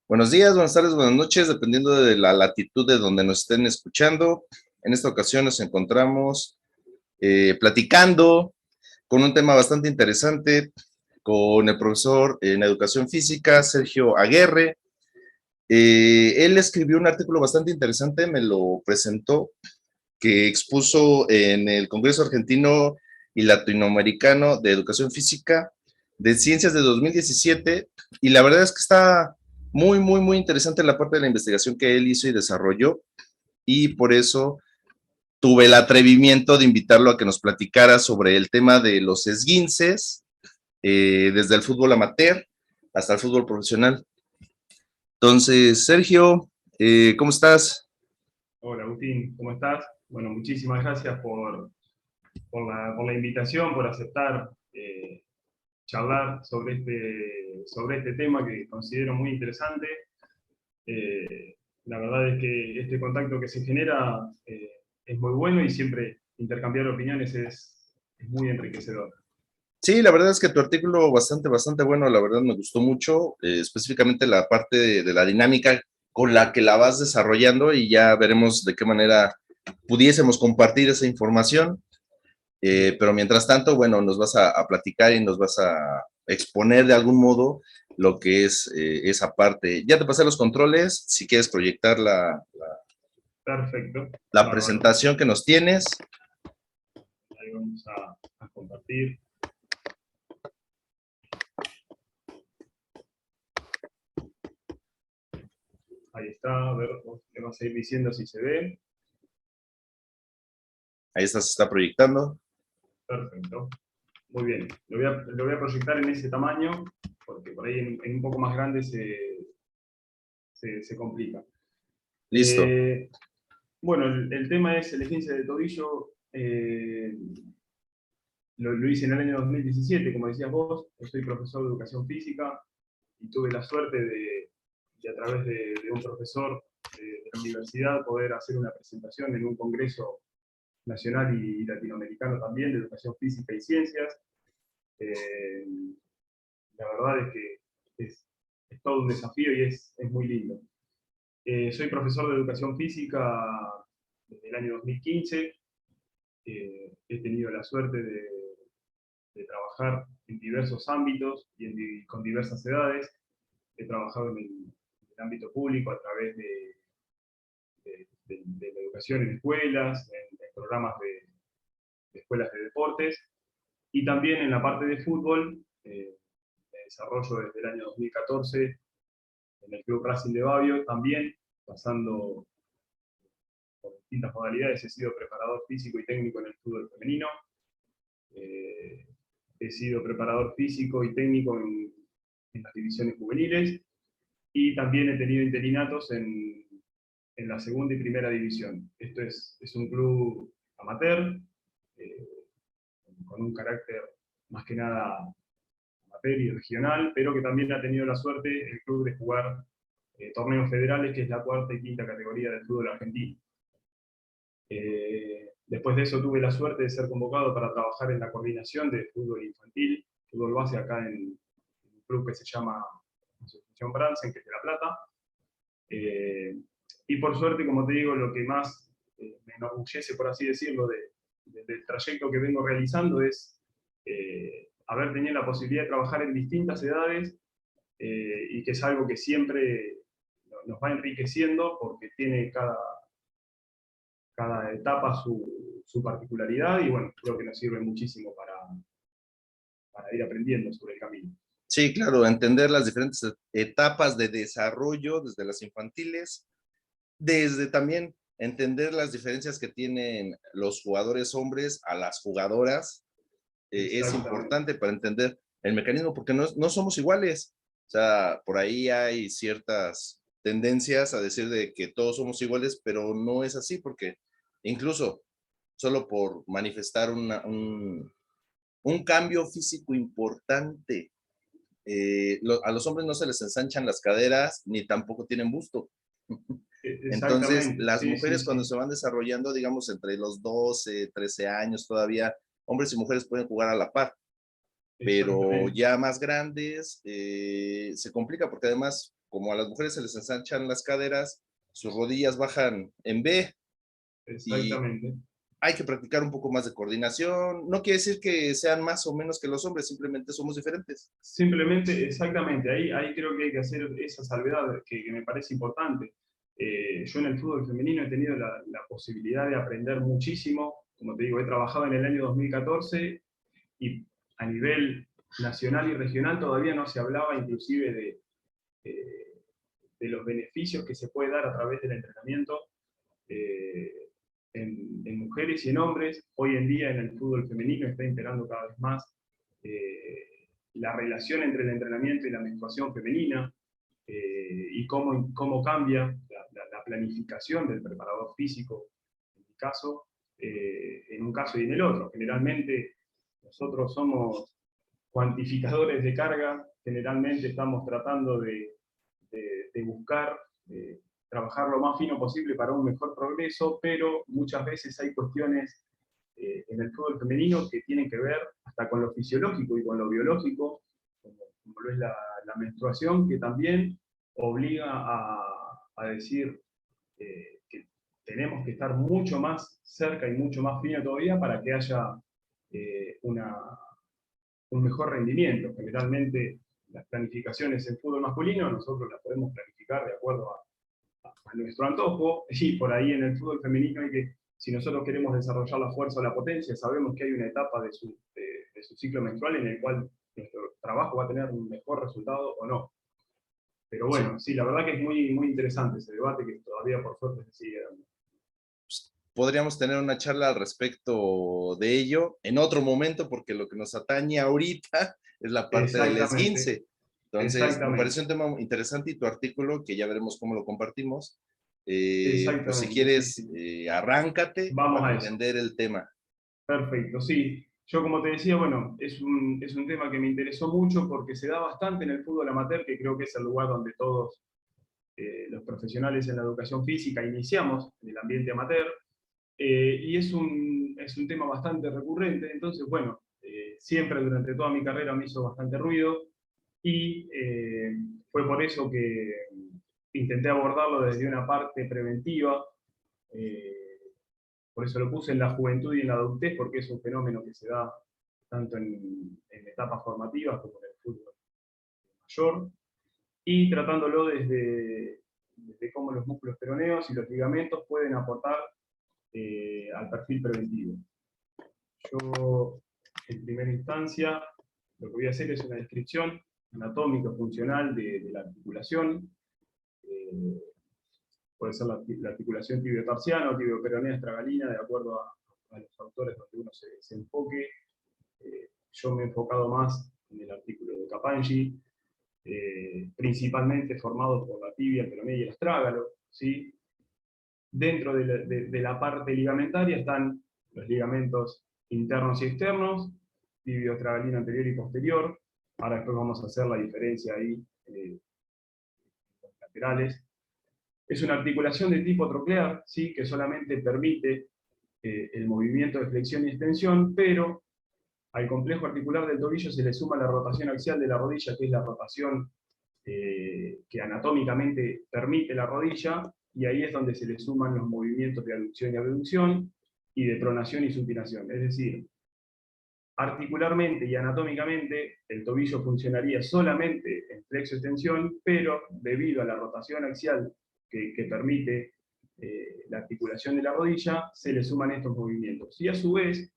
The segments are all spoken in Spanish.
Buenos días, buenas tardes, buenas noches, dependiendo de la latitud de donde nos estén escuchando. En esta ocasión nos encontramos platicando con un tema bastante interesante con el profesor en educación física, Sergio Aguerre. Él escribió un artículo bastante interesante, me lo presentó, que expuso en el Congreso Argentino y Latinoamericano de Educación Física de Ciencias de 2017, y la verdad es que está muy interesante la parte de la investigación que él hizo y desarrolló, y por eso tuve el atrevimiento de invitarlo a que nos platicara sobre el tema de los esguinces, desde el fútbol amateur hasta el fútbol profesional. Entonces, Sergio, ¿cómo estás? Hola Agustín, ¿cómo estás? Bueno, muchísimas gracias por la invitación, por aceptar charlar sobre este tema que considero muy interesante. La verdad es que este contacto que se genera es muy bueno y siempre intercambiar opiniones es muy enriquecedor. Sí, la verdad es que tu artículo bastante bueno, la verdad me gustó mucho, específicamente la parte de la dinámica con la que la vas desarrollando, y ya veremos de qué manera pudiésemos compartir esa información, pero mientras tanto, bueno, nos vas a platicar y nos vas a exponer de algún modo lo que es esa parte. Ya te pasé los controles, si quieres proyectar Perfecto, la bárbaro. presentación que nos tienes. Ahí vamos a compartir. Ahí está, a ver, me vas a ir diciendo si se ve. Ahí está, se está proyectando. Perfecto. Muy bien. Lo voy a proyectar en ese tamaño, porque por ahí en un poco más grande se complica. Listo. Bueno, el tema es el esguince de tobillo. Lo hice en el año 2017, como decías vos. Yo soy profesor de educación física y tuve la suerte de a través de un profesor de la universidad, poder hacer una presentación en un congreso nacional y latinoamericano también de educación física y ciencias. Eh, la verdad es que es todo un desafío y es muy lindo. Soy profesor de educación física desde el año 2015. He tenido la suerte de trabajar en diversos ámbitos y con diversas edades. He trabajado en el ámbito público a través de la educación en escuelas, en programas de escuelas de deportes, y también en la parte de fútbol. Me desarrollo desde el año 2014 en el Club Racing de Babio, también pasando por distintas modalidades. He sido preparador físico y técnico en el fútbol femenino. He sido preparador físico y técnico en las divisiones juveniles, y también he tenido interinatos en la segunda y primera división. Esto es un club amateur, eh, con un carácter más que nada amateur y regional, pero que también ha tenido la suerte el club de jugar torneos federales, que es la cuarta y quinta categoría del fútbol argentino. Después de eso tuve la suerte de ser convocado para trabajar en la coordinación de fútbol infantil, fútbol base acá en un club que se llama Asociación Bransen, que es de La Plata. Y por suerte, como te digo, lo que más me enorgullece, por así decirlo, del trayecto que vengo realizando es haber tenido la posibilidad de trabajar en distintas edades, y que es algo que siempre nos va enriqueciendo, porque tiene cada etapa su particularidad, y bueno, creo que nos sirve muchísimo para ir aprendiendo sobre el camino. Sí, claro, entender las diferentes etapas de desarrollo desde las infantiles, desde también entender las diferencias que tienen los jugadores hombres a las jugadoras, es importante para entender el mecanismo, porque no somos iguales. O sea, por ahí hay ciertas tendencias a decir de que todos somos iguales, pero no es así, porque incluso solo por manifestar un cambio físico importante, a los hombres no se les ensanchan las caderas ni tampoco tienen busto. Entonces, Exactamente, las sí, sí, mujeres cuando sí. se van desarrollando, digamos, entre los 12, 13 años todavía, hombres y mujeres pueden jugar a la par, pero Exactamente. ya más grandes se complica, porque además como a las mujeres se les ensanchan las caderas, sus rodillas bajan en B. Exactamente. Hay que practicar un poco más de coordinación. No quiere decir que sean más o menos que los hombres, simplemente somos diferentes. Simplemente, exactamente, ahí creo que hay que hacer esa salvedad que me parece importante. Yo en el fútbol femenino he tenido la posibilidad de aprender muchísimo. Como te digo, he trabajado en el año 2014 y a nivel nacional y regional todavía no se hablaba inclusive de los beneficios que se puede dar a través del entrenamiento en mujeres y en hombres. Hoy en día en el fútbol femenino está integrando cada vez más la relación entre el entrenamiento y la menstruación femenina, y cómo cambia la planificación del preparador físico, en mi caso, en un caso y en el otro. Generalmente nosotros somos cuantificadores de carga, generalmente estamos tratando de buscar trabajar lo más fino posible para un mejor progreso, pero muchas veces hay cuestiones en el fútbol femenino que tienen que ver hasta con lo fisiológico y con lo biológico, como lo es la menstruación, que también obliga a decir que tenemos que estar mucho más cerca y mucho más fino todavía para que haya un mejor rendimiento. Generalmente las planificaciones en fútbol masculino nosotros las podemos planificar de acuerdo a nuestro antojo, y por ahí en el fútbol femenino hay que, si nosotros queremos desarrollar la fuerza o la potencia, sabemos que hay una etapa de su ciclo menstrual en el cual nuestro trabajo va a tener un mejor resultado o no. Pero bueno, sí, la verdad que es muy, muy interesante ese debate que todavía por suerte se sigue dando. Podríamos tener una charla al respecto de ello en otro momento, porque lo que nos atañe ahorita es la parte del esguince. Entonces, me pareció un tema interesante y tu artículo, que ya veremos cómo lo compartimos, pues si quieres, Sí, sí. Arráncate Vamos para a eso. entender el tema. Perfecto, sí. Yo, como te decía, bueno, es un tema que me interesó mucho porque se da bastante en el fútbol amateur, que creo que es el lugar donde todos los profesionales en la educación física iniciamos en el ambiente amateur, y es un tema bastante recurrente. Entonces, bueno, siempre durante toda mi carrera me hizo bastante ruido, y fue por eso que intenté abordarlo desde una parte preventiva. eh, por eso lo puse en la juventud y en la adultez, porque es un fenómeno que se da tanto en etapas formativas como en el fútbol mayor, y tratándolo desde cómo los músculos peroneos y los ligamentos pueden aportar al perfil preventivo. Yo, en primera instancia, lo que voy a hacer es una descripción anatómica funcional de la articulación. Eh, Puede ser la articulación tibio-tarsiana o tibio-peronea estragalina, de acuerdo a los autores donde uno se enfoque. Yo me he enfocado más en el artículo de Capanghi, principalmente formados por la tibia, el peroné y el astrágalo, ¿sí? Dentro de la parte ligamentaria están los ligamentos internos y externos, tibio, estragalino anterior y posterior. Ahora después vamos a hacer la diferencia ahí, los laterales. Es una articulación de tipo troclear, ¿sí? Que solamente permite el movimiento de flexión y extensión, pero al complejo articular del tobillo se le suma la rotación axial de la rodilla, que es la rotación que anatómicamente permite la rodilla, y ahí es donde se le suman los movimientos de aducción y abducción, y de pronación y supinación. Es decir, articularmente y anatómicamente, el tobillo funcionaría solamente en flexo-extensión, pero debido a la rotación axial que permite la articulación de la rodilla, se le suman estos movimientos. Y a su vez,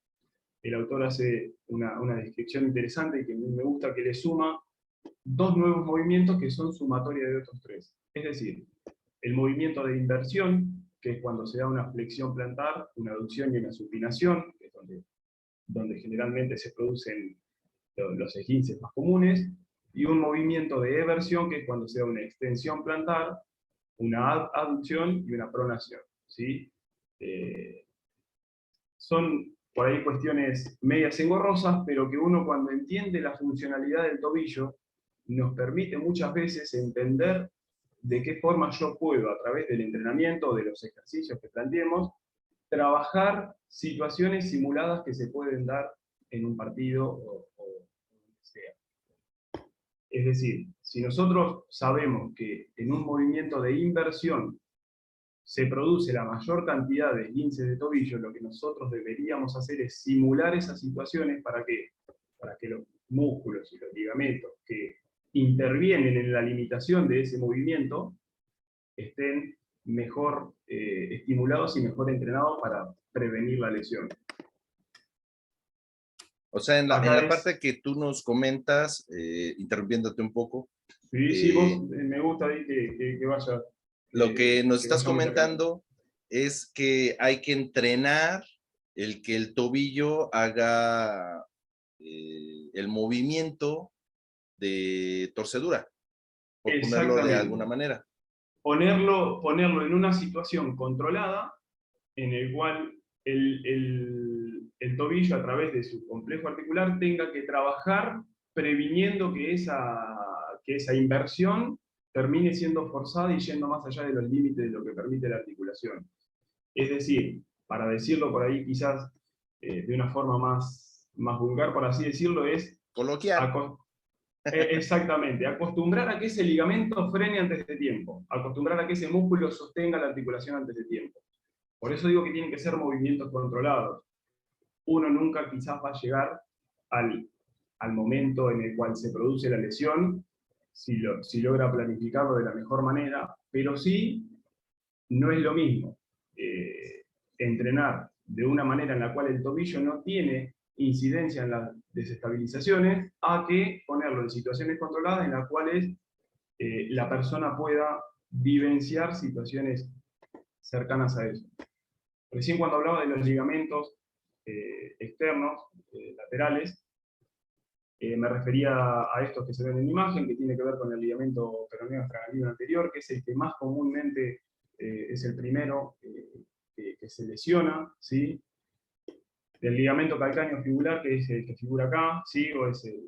el autor hace una descripción interesante que a mí me gusta, que le suma dos nuevos movimientos que son sumatoria de otros tres. Es decir, el movimiento de inversión, que es cuando se da una flexión plantar, una aducción y una supinación, que es donde generalmente se producen los esguinces más comunes, y un movimiento de eversión, que es cuando se da una extensión plantar, una aducción y una pronación, ¿sí? Son por ahí cuestiones medias engorrosas, pero que uno, cuando entiende la funcionalidad del tobillo, nos permite muchas veces entender de qué forma yo puedo, a través del entrenamiento o de los ejercicios que planteemos, trabajar situaciones simuladas que se pueden dar en un partido o donde sea. Es decir, Si nosotros sabemos que en un movimiento de inversión se produce la mayor cantidad de esguinces de tobillo, lo que nosotros deberíamos hacer es simular esas situaciones para que los músculos y los ligamentos que intervienen en la limitación de ese movimiento estén mejor estimulados y mejor entrenados para prevenir la lesión. O sea, en Acá la es, parte que tú nos comentas, interrumpiéndote un poco, sí, vos, me gusta ahí que vaya. lo que nos Que estás vayamos intercambiando. comentando es que hay que entrenar el que el tobillo haga el movimiento de torcedura, por ponerlo de alguna Exactamente. manera. Ponerlo en una situación controlada en el cual el tobillo a través de su complejo articular tenga que trabajar previniendo que esa inversión termine siendo forzada y yendo más allá de los límites de lo que permite la articulación. Es decir, para decirlo por ahí quizás de una forma más vulgar, por así decirlo, es Coloquial. exactamente, acostumbrar a que ese ligamento frene antes de tiempo, acostumbrar a que ese músculo sostenga la articulación antes de tiempo. Por eso digo que tienen que ser movimientos controlados. Uno nunca quizás va a llegar al momento en el cual se produce la lesión, si logra planificarlo de la mejor manera, pero sí no es lo mismo entrenar de una manera en la cual el tobillo no tiene incidencia en las desestabilizaciones, a que ponerlo en situaciones controladas en las cuales la persona pueda vivenciar situaciones cercanas a eso. Recién cuando hablaba de los ligamentos externos, laterales, me refería a estos que se ven en la imagen, que tiene que ver con el ligamento peroneo astragalino anterior, que es el que más comúnmente es el primero que se lesiona, ¿sí? El ligamento calcáneo fibular, que es el que figura acá, ¿sí? O es el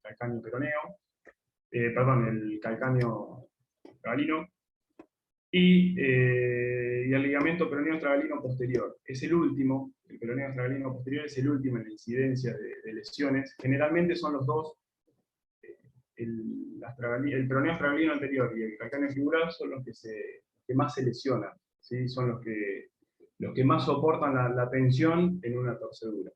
calcáneo peroneo, perdón, el calcáneo astragalino, y el ligamento peroneo astragalino posterior. Es el último, el peroneo astragalino posterior es el último en la incidencia de lesiones. Generalmente son los dos, el peroneo astragalino anterior y el calcáneo fibular son los que más se lesionan, ¿sí? Son los que más soportan la tensión en una torcedura.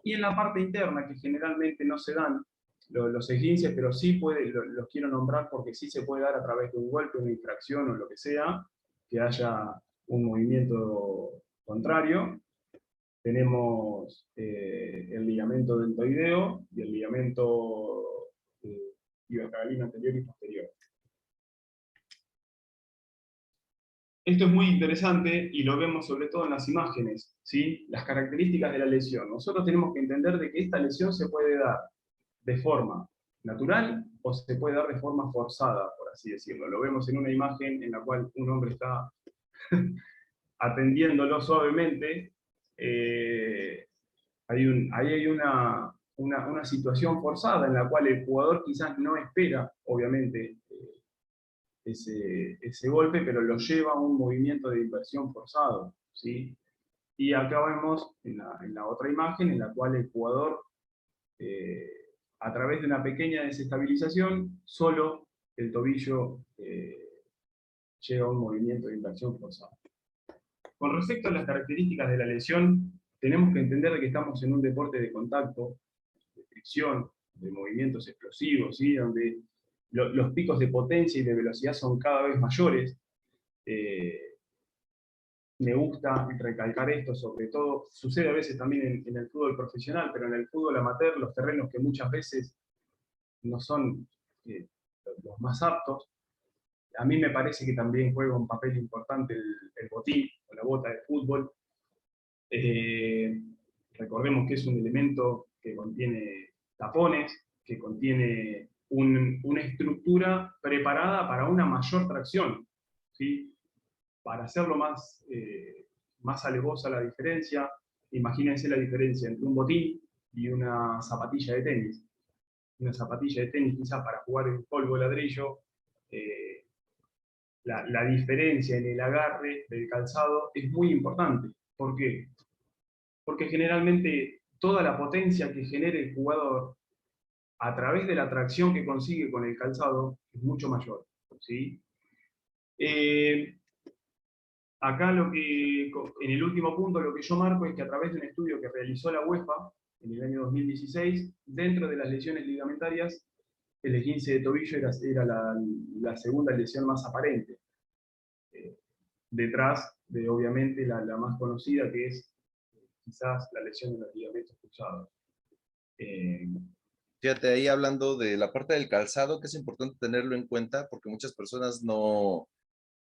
Y en la parte interna, que generalmente no se dan los esguinces, pero sí los quiero nombrar porque sí se puede dar a través de un golpe, una infracción o lo que sea, que haya un movimiento contrario. Tenemos el ligamento deltoideo y el ligamento tibiocarpal anterior y posterior. Esto es muy interesante y lo vemos sobre todo en las imágenes, ¿sí? Las características de la lesión. Nosotros tenemos que entender de que esta lesión se puede dar de forma natural o se puede dar de forma forzada, por así decirlo. Lo vemos en una imagen en la cual un hombre está atendiéndolo suavemente. Ahí hay una situación forzada en la cual el jugador quizás no espera, obviamente, ese golpe, pero lo lleva a un movimiento de inversión forzado, ¿sí? Y acá vemos en la otra imagen en la cual el jugador, a través de una pequeña desestabilización, solo el tobillo lleva a un movimiento de inversión forzado. Con respecto a las características de la lesión, tenemos que entender que estamos en un deporte de contacto, de fricción, de movimientos explosivos, ¿sí? Donde los picos de potencia y de velocidad son cada vez mayores. Me gusta recalcar esto, sobre todo, sucede a veces también en el fútbol profesional, pero en el fútbol amateur, los terrenos que muchas veces no son los más aptos, a mí me parece que también juega un papel importante el botín o la bota de fútbol. Recordemos que es un elemento que contiene tapones, que contiene una estructura preparada para una mayor tracción, ¿sí? Para hacerlo más alevosa la diferencia, imagínense la diferencia entre un botín y una zapatilla de tenis. Una zapatilla de tenis quizás para jugar en polvo de ladrillo, la diferencia en el agarre del calzado es muy importante. ¿Por qué? Porque generalmente toda la potencia que genere el jugador a través de la tracción que consigue con el calzado es mucho mayor, ¿sí? Eh, Acá en el último punto lo que yo marco es que a través de un estudio que realizó la UEFA en el año 2016, dentro de las lesiones ligamentarias, el esguince de tobillo era la segunda lesión más aparente, detrás de obviamente la más conocida, que es quizás la lesión de los ligamentos cruzados. Fíjate, ahí hablando de la parte del calzado, que es importante tenerlo en cuenta porque muchas personas no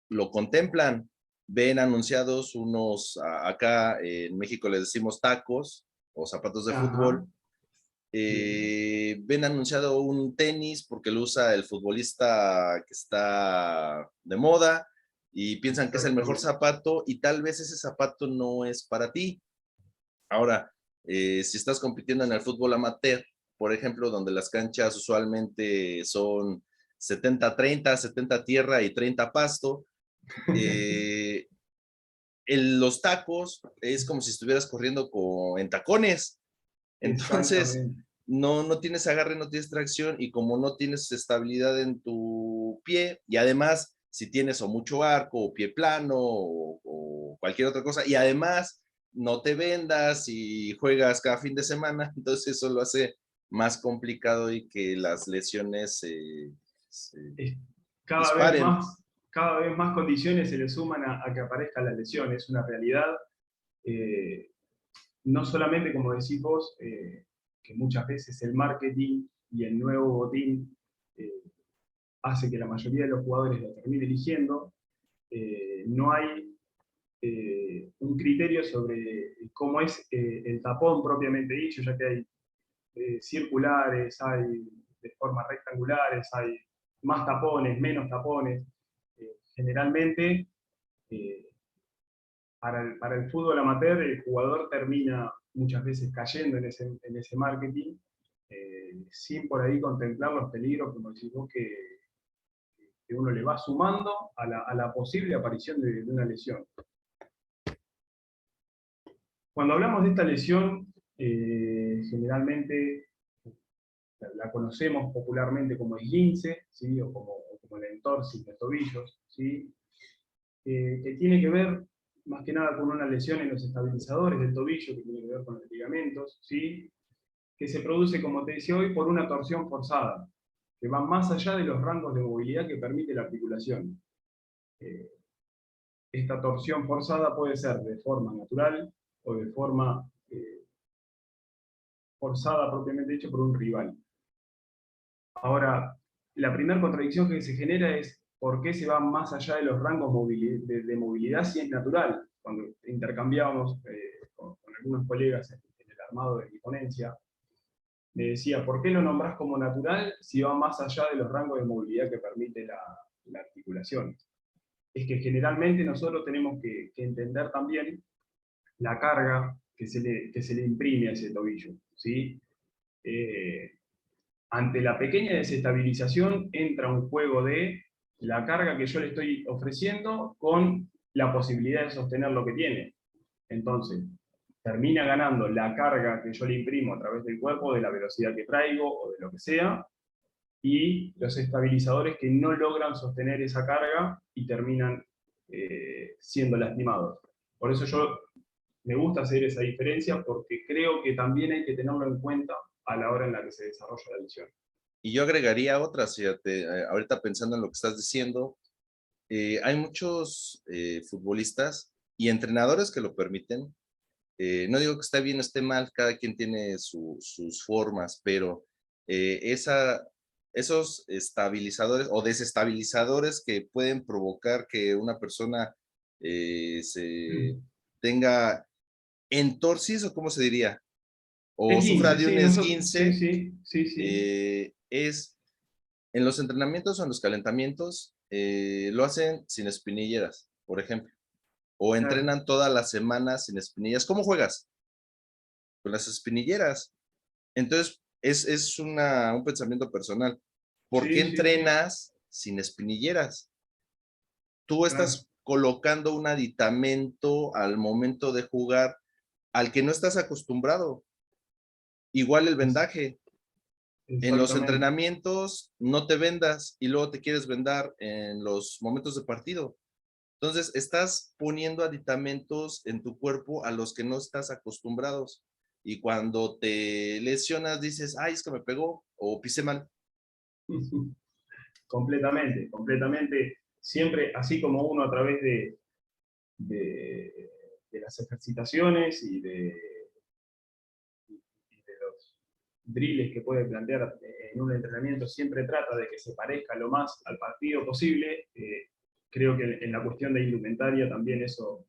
lo contemplan. Ven anunciados unos, acá en México les decimos tacos o zapatos de Ajá, fútbol. sí, Ven anunciado un tenis porque lo usa el futbolista que está de moda y piensan que es el mejor exactamente. zapato y tal vez ese zapato no es para ti. Ahora, si estás compitiendo en el fútbol amateur, por ejemplo, donde las canchas usualmente son 70-30, 70 tierra y 30 pasto, eh, los tacos es como si estuvieras corriendo en tacones. Entonces, Exactamente. no tienes agarre, no tienes tracción y como no tienes estabilidad en tu pie y además si tienes o mucho arco o pie plano o cualquier otra cosa y además no te vendas y juegas cada fin de semana, entonces eso lo hace más complicado y que las lesiones se Es disparen. cada vez más condiciones se le suman a que aparezca la lesión, es una realidad. Eh, no solamente, como decís vos, que muchas veces el marketing y el nuevo botín hace que la mayoría de los jugadores lo termine eligiendo, no hay un criterio sobre cómo es el tapón propiamente dicho, ya que hay circulares, hay de formas rectangulares, hay más tapones, menos tapones. Generalmente, eh, para el fútbol amateur, el jugador termina muchas veces cayendo en ese marketing, sin por ahí contemplar los peligros, como decís vos, que uno le va sumando a la posible aparición de una lesión. Cuando hablamos de esta lesión, generalmente la conocemos popularmente como esguince, ¿sí? O como el entorsis de tobillos, ¿sí? Que tiene que ver más que nada con una lesión en los estabilizadores del tobillo, que tiene que ver con los ligamentos, ¿sí? Que se produce, como te decía hoy, por una torsión forzada, que va más allá de los rangos de movilidad que permite la articulación. Eh, Esta torsión forzada puede ser de forma natural o de forma forzada propiamente dicho por un rival. Ahora, la primera contradicción que se genera es por qué se va más allá de los rangos de movilidad si es natural. Cuando intercambiábamos con algunos colegas en el armado de mi ponencia, me decía, ¿por qué lo nombrás como natural si va más allá de los rangos de movilidad que permite la articulación? Es que generalmente nosotros tenemos que entender también la carga que se le imprime a ese tobillo, ¿sí? Eh, Ante la pequeña desestabilización entra un juego de la carga que yo le estoy ofreciendo con la posibilidad de sostener lo que tiene. Entonces, termina ganando la carga que yo le imprimo a través del cuerpo, de la velocidad que traigo o de lo que sea, y los estabilizadores que no logran sostener esa carga y terminan siendo lastimados. Por eso yo me gusta hacer esa diferencia porque creo que también hay que tenerlo en cuenta a la hora en la que se desarrolla la lesión. Y yo agregaría otras, fíjate, ahorita pensando en lo que estás diciendo, hay muchos futbolistas y entrenadores que lo permiten. No digo que esté bien o esté mal, cada quien tiene sus formas, pero esos estabilizadores o desestabilizadores que pueden provocar que una persona se tenga entorsis o cómo se diría, o Es sufra 15, de un sí, nosotros, sí, esguince, sí, sí, sí. es en los entrenamientos o en los calentamientos, lo hacen sin espinilleras, por ejemplo, o Claro. entrenan toda la semana sin espinillas. ¿Cómo juegas? Con las espinilleras. Entonces, es un pensamiento personal. ¿Por qué Sí, sí, sí, entrenas sin espinilleras? Tú claro. estás colocando un aditamento al momento de jugar al que no estás acostumbrado. Igual el Es- vendaje. En los Exactamente. entrenamientos no te vendas y luego te quieres vendar en los momentos de partido. Entonces, estás poniendo aditamentos en tu cuerpo a los que no estás acostumbrados. Y cuando te lesionas, dices, ay, es que me pegó o pisé mal. Completamente, completamente. Siempre, así como uno a través de, de las ejercitaciones y de los drills que puede plantear en un entrenamiento, siempre trata de que se parezca lo más al partido posible. Creo que en la cuestión de indumentaria también eso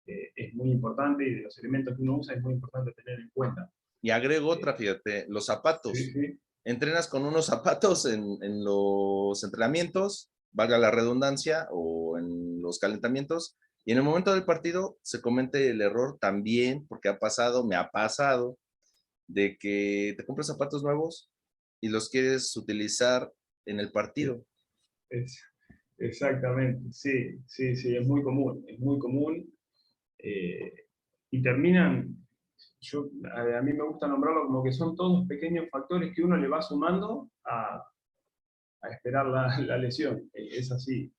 es muy importante, y de los elementos que uno usa es muy importante tener en cuenta. Y agrego otra, Eh, fíjate, los sí, zapatos. sí. Entrenas con unos zapatos en los entrenamientos, valga la redundancia, o en los calentamientos, y en el momento del partido se comete el error también, porque ha pasado, me ha pasado, de que te compras zapatos nuevos y los quieres utilizar en el partido. Es, exactamente, sí, sí, sí, es muy común, es muy común. eh, y terminan, a mí me gusta nombrarlo como que son todos pequeños factores que uno le va sumando a esperar la lesión. Es así.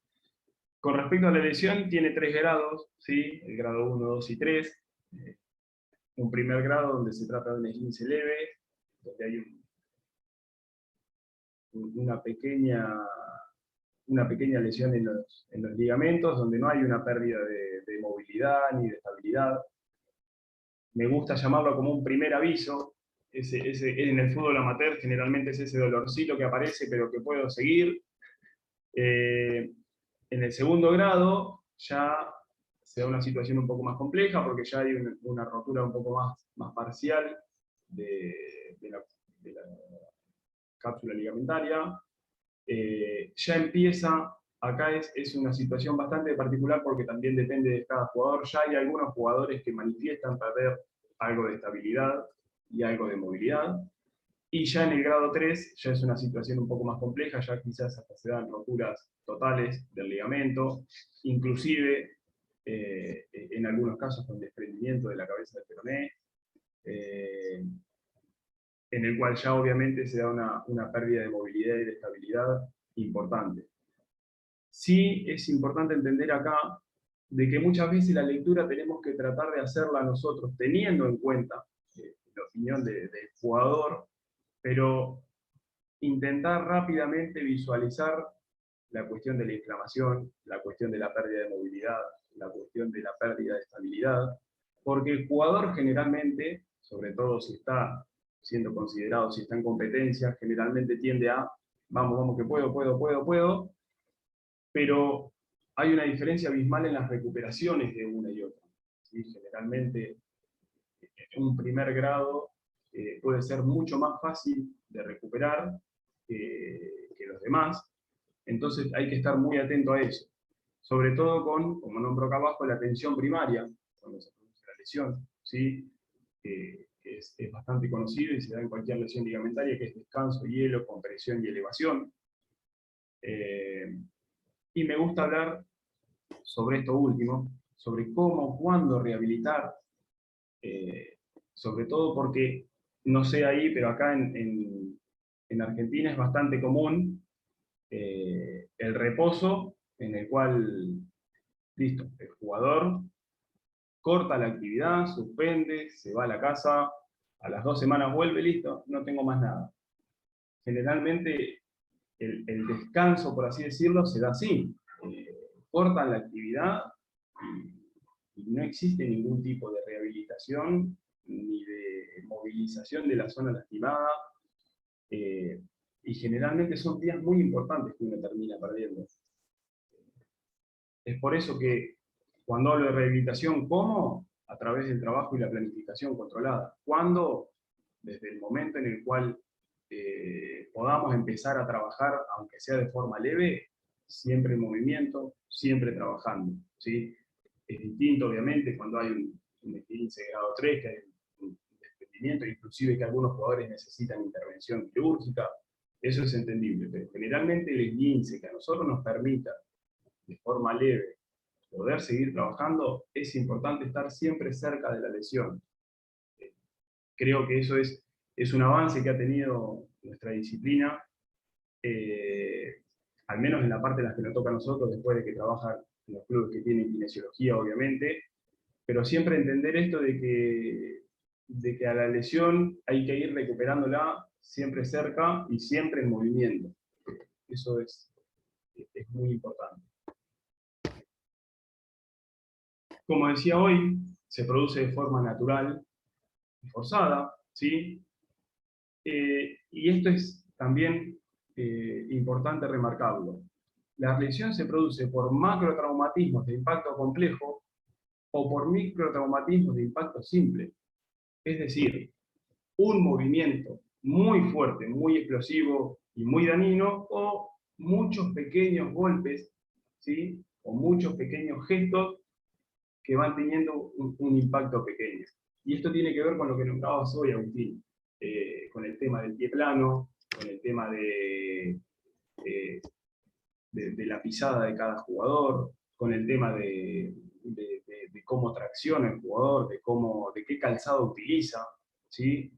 Con respecto a la lesión, tiene 3 grados, ¿sí? El grado 1, 2 y 3. Eh, un primer grado donde se trata de un esguince leve, donde hay una pequeña lesión en los ligamentos, donde no hay una pérdida de movilidad ni de estabilidad. Me gusta llamarlo como un primer aviso. En el fútbol amateur generalmente es ese dolorcito que aparece, pero que puedo seguir. En el segundo grado ya se da una situación un poco más compleja, porque ya hay una rotura un poco más parcial de la cápsula ligamentaria. Ya empieza, acá es una situación bastante particular porque también depende de cada jugador. Ya hay algunos jugadores que manifiestan perder algo de estabilidad y algo de movilidad. Y ya en el grado 3 ya es una situación un poco más compleja, ya quizás hasta se dan roturas totales del ligamento, inclusive en algunos casos con desprendimiento de la cabeza del peroné, eh, en el cual ya obviamente se da una pérdida de movilidad y de estabilidad importante. Sí es importante entender acá de que muchas veces la lectura tenemos que tratar de hacerla nosotros, teniendo en cuenta la opinión del jugador, pero intentar rápidamente visualizar la cuestión de la inflamación, la cuestión de la pérdida de movilidad, la cuestión de la pérdida de estabilidad, porque el jugador generalmente, sobre todo si está siendo considerado, si está en competencia, generalmente tiende a, vamos, vamos, que puedo, pero hay una diferencia abismal en las recuperaciones de una y otra. ¿Sí? Generalmente, un primer grado puede ser mucho más fácil de recuperar que los demás, entonces hay que estar muy atento a eso. Sobre todo con, como nombro acá abajo, la atención primaria, cuando se produce la lesión, ¿sí? Es bastante conocido y se da en cualquier lesión ligamentaria, que es descanso, hielo, compresión y elevación. Y me gusta hablar sobre esto último, sobre cómo, cuándo rehabilitar, eh, sobre todo porque, no sé ahí, pero acá en Argentina es bastante común el reposo, en el cual, listo, el jugador corta la actividad, suspende, se va a la casa, a las 2 semanas vuelve, listo, no tengo más nada. Generalmente el descanso, por así decirlo, se da así. Cortan la actividad y no existe ningún tipo de rehabilitación ni de movilización de la zona lastimada. eh, y generalmente son días muy importantes que uno termina perdiendo. Es por eso que cuando hablo de rehabilitación, ¿cómo? A través del trabajo y la planificación controlada. ¿Cuándo? Desde el momento en el cual podamos empezar a trabajar, aunque sea de forma leve, siempre en movimiento, siempre trabajando. ¿Sí? Es distinto, obviamente, cuando hay un esguince de grado 3, que hay un desprendimiento, inclusive que algunos jugadores necesitan intervención quirúrgica. Eso es entendible, pero generalmente el esguince que a nosotros nos permita de forma leve poder seguir trabajando, es importante estar siempre cerca de la lesión. Creo que eso es un avance que ha tenido nuestra disciplina, al menos en la parte en la que nos toca a nosotros, después de que trabajan en los clubes que tienen kinesiología, obviamente, pero siempre entender esto de que a la lesión hay que ir recuperándola siempre cerca y siempre en movimiento. Eso es muy importante. Como decía hoy, se produce de forma natural y forzada, ¿sí? Y esto es también importante remarcarlo. La lesión se produce por macrotraumatismos de impacto complejo o por microtraumatismos de impacto simple. Es decir, un movimiento muy fuerte, muy explosivo y muy dañino, o muchos pequeños golpes, ¿sí? O muchos pequeños gestos que van teniendo un impacto pequeño. Y esto tiene que ver con lo que nombrabas hoy, Agustín, con el tema del pie plano, con el tema de la pisada de cada jugador, con el tema de cómo tracciona el jugador, de qué calzado utiliza, ¿sí?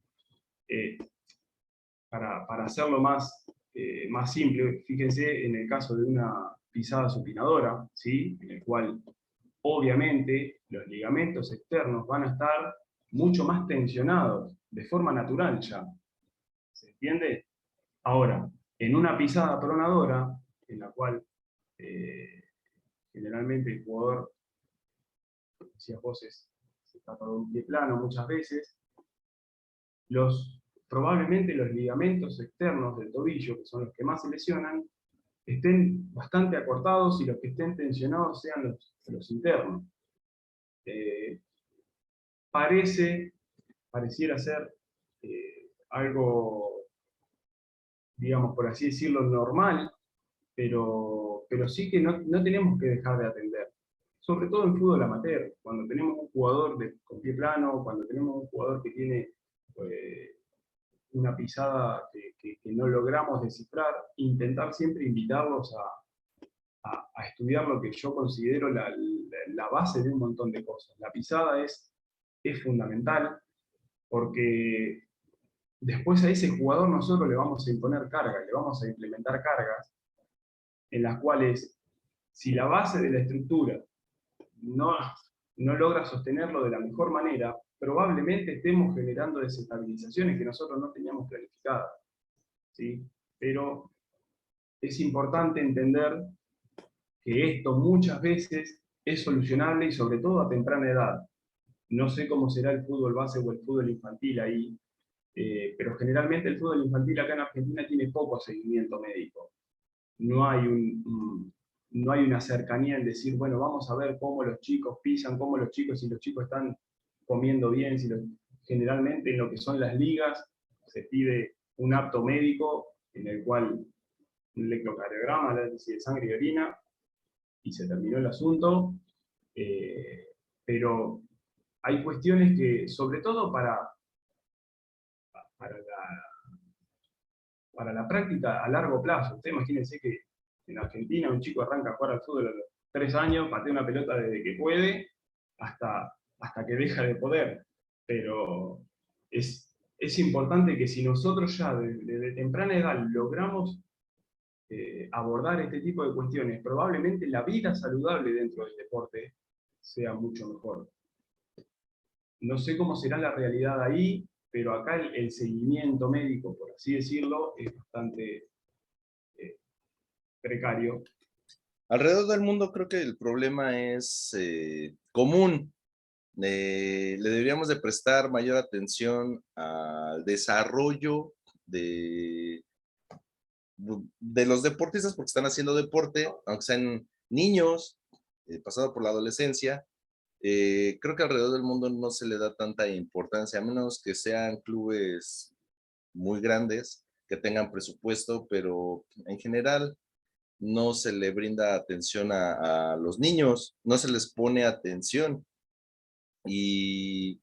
Para hacerlo más simple, fíjense en el caso de una pisada supinadora, ¿sí? En el cual obviamente los ligamentos externos van a estar mucho más tensionados, de forma natural ya. ¿Se entiende? Ahora, en una pisada pronadora, en la cual generalmente el jugador, decías vos, se trata de un pie plano muchas veces, probablemente los ligamentos externos del tobillo, que son los que más se lesionan, estén bastante acortados y los que estén tensionados sean los internos. Pareciera ser algo, digamos, por así decirlo, normal, pero sí que no tenemos que dejar de atender. Sobre todo en fútbol amateur, cuando tenemos un jugador con pie plano, cuando tenemos un jugador que tiene una pisada que no logramos descifrar, intentar siempre invitarlos a estudiar lo que yo considero la base de un montón de cosas. La pisada es fundamental, porque después a ese jugador nosotros le vamos a imponer cargas, le vamos a implementar cargas en las cuales, si la base de la estructura no logra sostenerlo de la mejor manera, probablemente estemos generando desestabilizaciones que nosotros no teníamos planificadas, ¿sí? Pero es importante entender que esto muchas veces es solucionable y sobre todo a temprana edad. No sé cómo será el fútbol base o el fútbol infantil ahí, pero generalmente el fútbol infantil acá en Argentina tiene poco seguimiento médico. No hay no hay una cercanía en decir, bueno, vamos a ver cómo los chicos pisan, cómo los chicos, si los chicos están comiendo bien, generalmente en lo que son las ligas se pide un apto médico en el cual un electrocardiograma, análisis de sangre y orina, y se terminó el asunto, pero hay cuestiones que, sobre todo para la práctica a largo plazo. Ustedes imagínense que en Argentina un chico arranca a jugar al fútbol a los 3 años, patea una pelota desde que puede hasta que deja de poder. Pero es importante que si nosotros ya desde temprana edad logramos abordar este tipo de cuestiones, probablemente la vida saludable dentro del deporte sea mucho mejor. No sé cómo será la realidad ahí, pero acá el seguimiento médico, por así decirlo, es bastante precario. Alrededor del mundo creo que el problema es común. Le deberíamos de prestar mayor atención al desarrollo de los deportistas porque están haciendo deporte, aunque sean niños, pasado por la adolescencia. Creo que alrededor del mundo no se le da tanta importancia, a menos que sean clubes muy grandes, que tengan presupuesto, pero en general no se le brinda atención a los niños, no se les pone atención. Y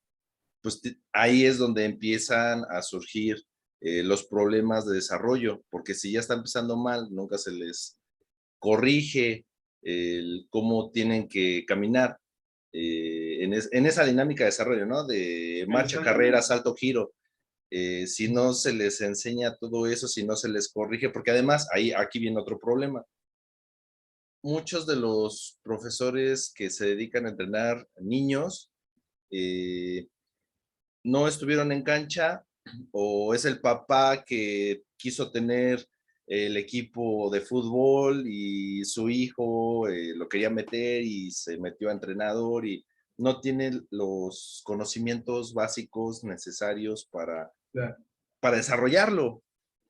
pues ahí es donde empiezan a surgir los problemas de desarrollo, porque si ya está empezando mal, nunca se les corrige cómo tienen que caminar en esa dinámica de desarrollo, ¿no? De marcha, carrera, salto, giro. si no se les enseña todo eso, si no se les corrige, porque además aquí viene otro problema. Muchos de los profesores que se dedican a entrenar niños no estuvieron en cancha, o es el papá que quiso tener el equipo de fútbol y su hijo lo quería meter y se metió a entrenador y no tiene los conocimientos básicos necesarios Claro, para desarrollarlo.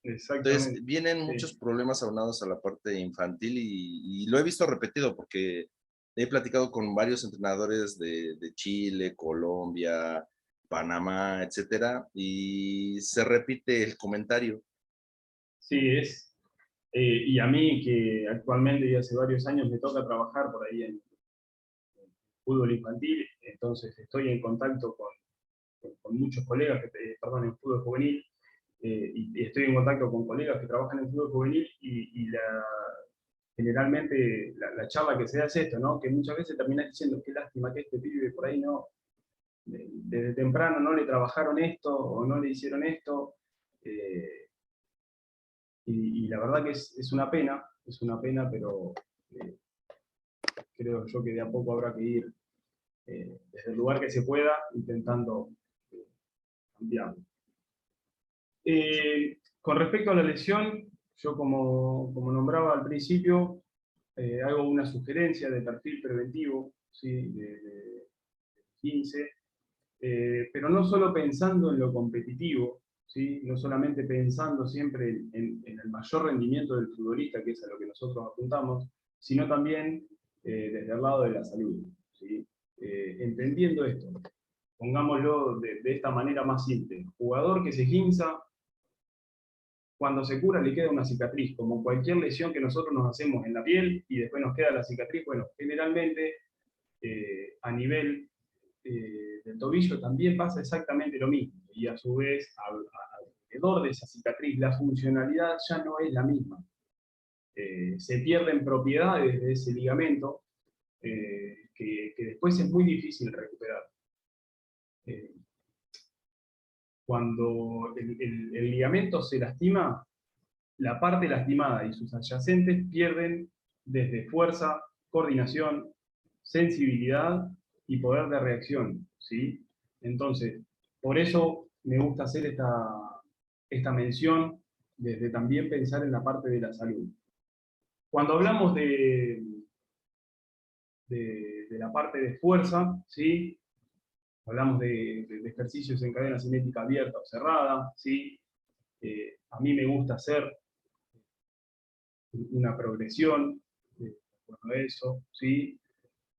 Entonces, exactamente. vienen Sí, muchos problemas aunados a la parte infantil y lo he visto repetido porque he platicado con varios entrenadores de Chile, Colombia, Panamá, etcétera, y se repite el comentario. sí, y a mí que actualmente y hace varios años me toca trabajar por ahí en fútbol infantil, entonces estoy en contacto con muchos colegas perdón, en fútbol juvenil, y estoy en contacto con colegas que trabajan en fútbol juvenil generalmente la charla que se da es esto, ¿no? Que muchas veces terminás diciendo qué lástima que este pibe por ahí no, desde temprano no le trabajaron esto o no le hicieron esto, eh, y la verdad que es una pena, pero creo yo que de a poco habrá que ir desde el lugar que se pueda intentando eh, cambiarlo. Con respecto a la lesión, yo como nombraba al principio, hago una sugerencia de perfil preventivo, ¿sí? de 15, pero no solo pensando en lo competitivo, ¿sí? No solamente pensando siempre en el mayor rendimiento del futbolista, que es a lo que nosotros apuntamos, sino también desde el lado de la salud, ¿sí? Entendiendo esto, pongámoslo de esta manera más simple. Jugador que se ginza, cuando se cura le queda una cicatriz, como cualquier lesión que nosotros nos hacemos en la piel y después nos queda la cicatriz. Bueno, generalmente a nivel del tobillo también pasa exactamente lo mismo, y a su vez alrededor de esa cicatriz la funcionalidad ya no es la misma. Se pierden propiedades de ese ligamento que después es muy difícil recuperar. Eh, Cuando el ligamento se lastima, la parte lastimada y sus adyacentes pierden desde fuerza, coordinación, sensibilidad y poder de reacción, ¿sí? Entonces, por eso me gusta hacer esta mención desde también pensar en la parte de la salud. Cuando hablamos de la parte de fuerza, ¿sí? Hablamos de ejercicios en cadena cinética abierta o cerrada, ¿sí? A mí me gusta hacer una progresión de acuerdo a eso, ¿sí?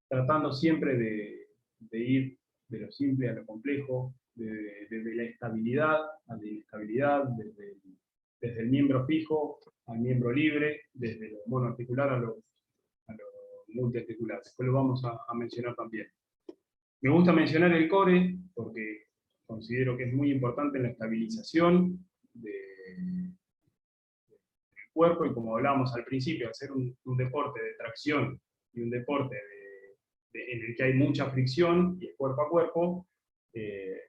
Tratando siempre de ir de lo simple a lo complejo, desde la estabilidad a la inestabilidad, desde el miembro fijo al miembro libre, desde lo monoarticular a lo multiarticular. Después lo vamos a mencionar también. Me gusta mencionar el core porque considero que es muy importante en la estabilización del cuerpo, y como hablábamos al principio, hacer un deporte de tracción y un deporte en el que hay mucha fricción y es cuerpo a cuerpo, eh,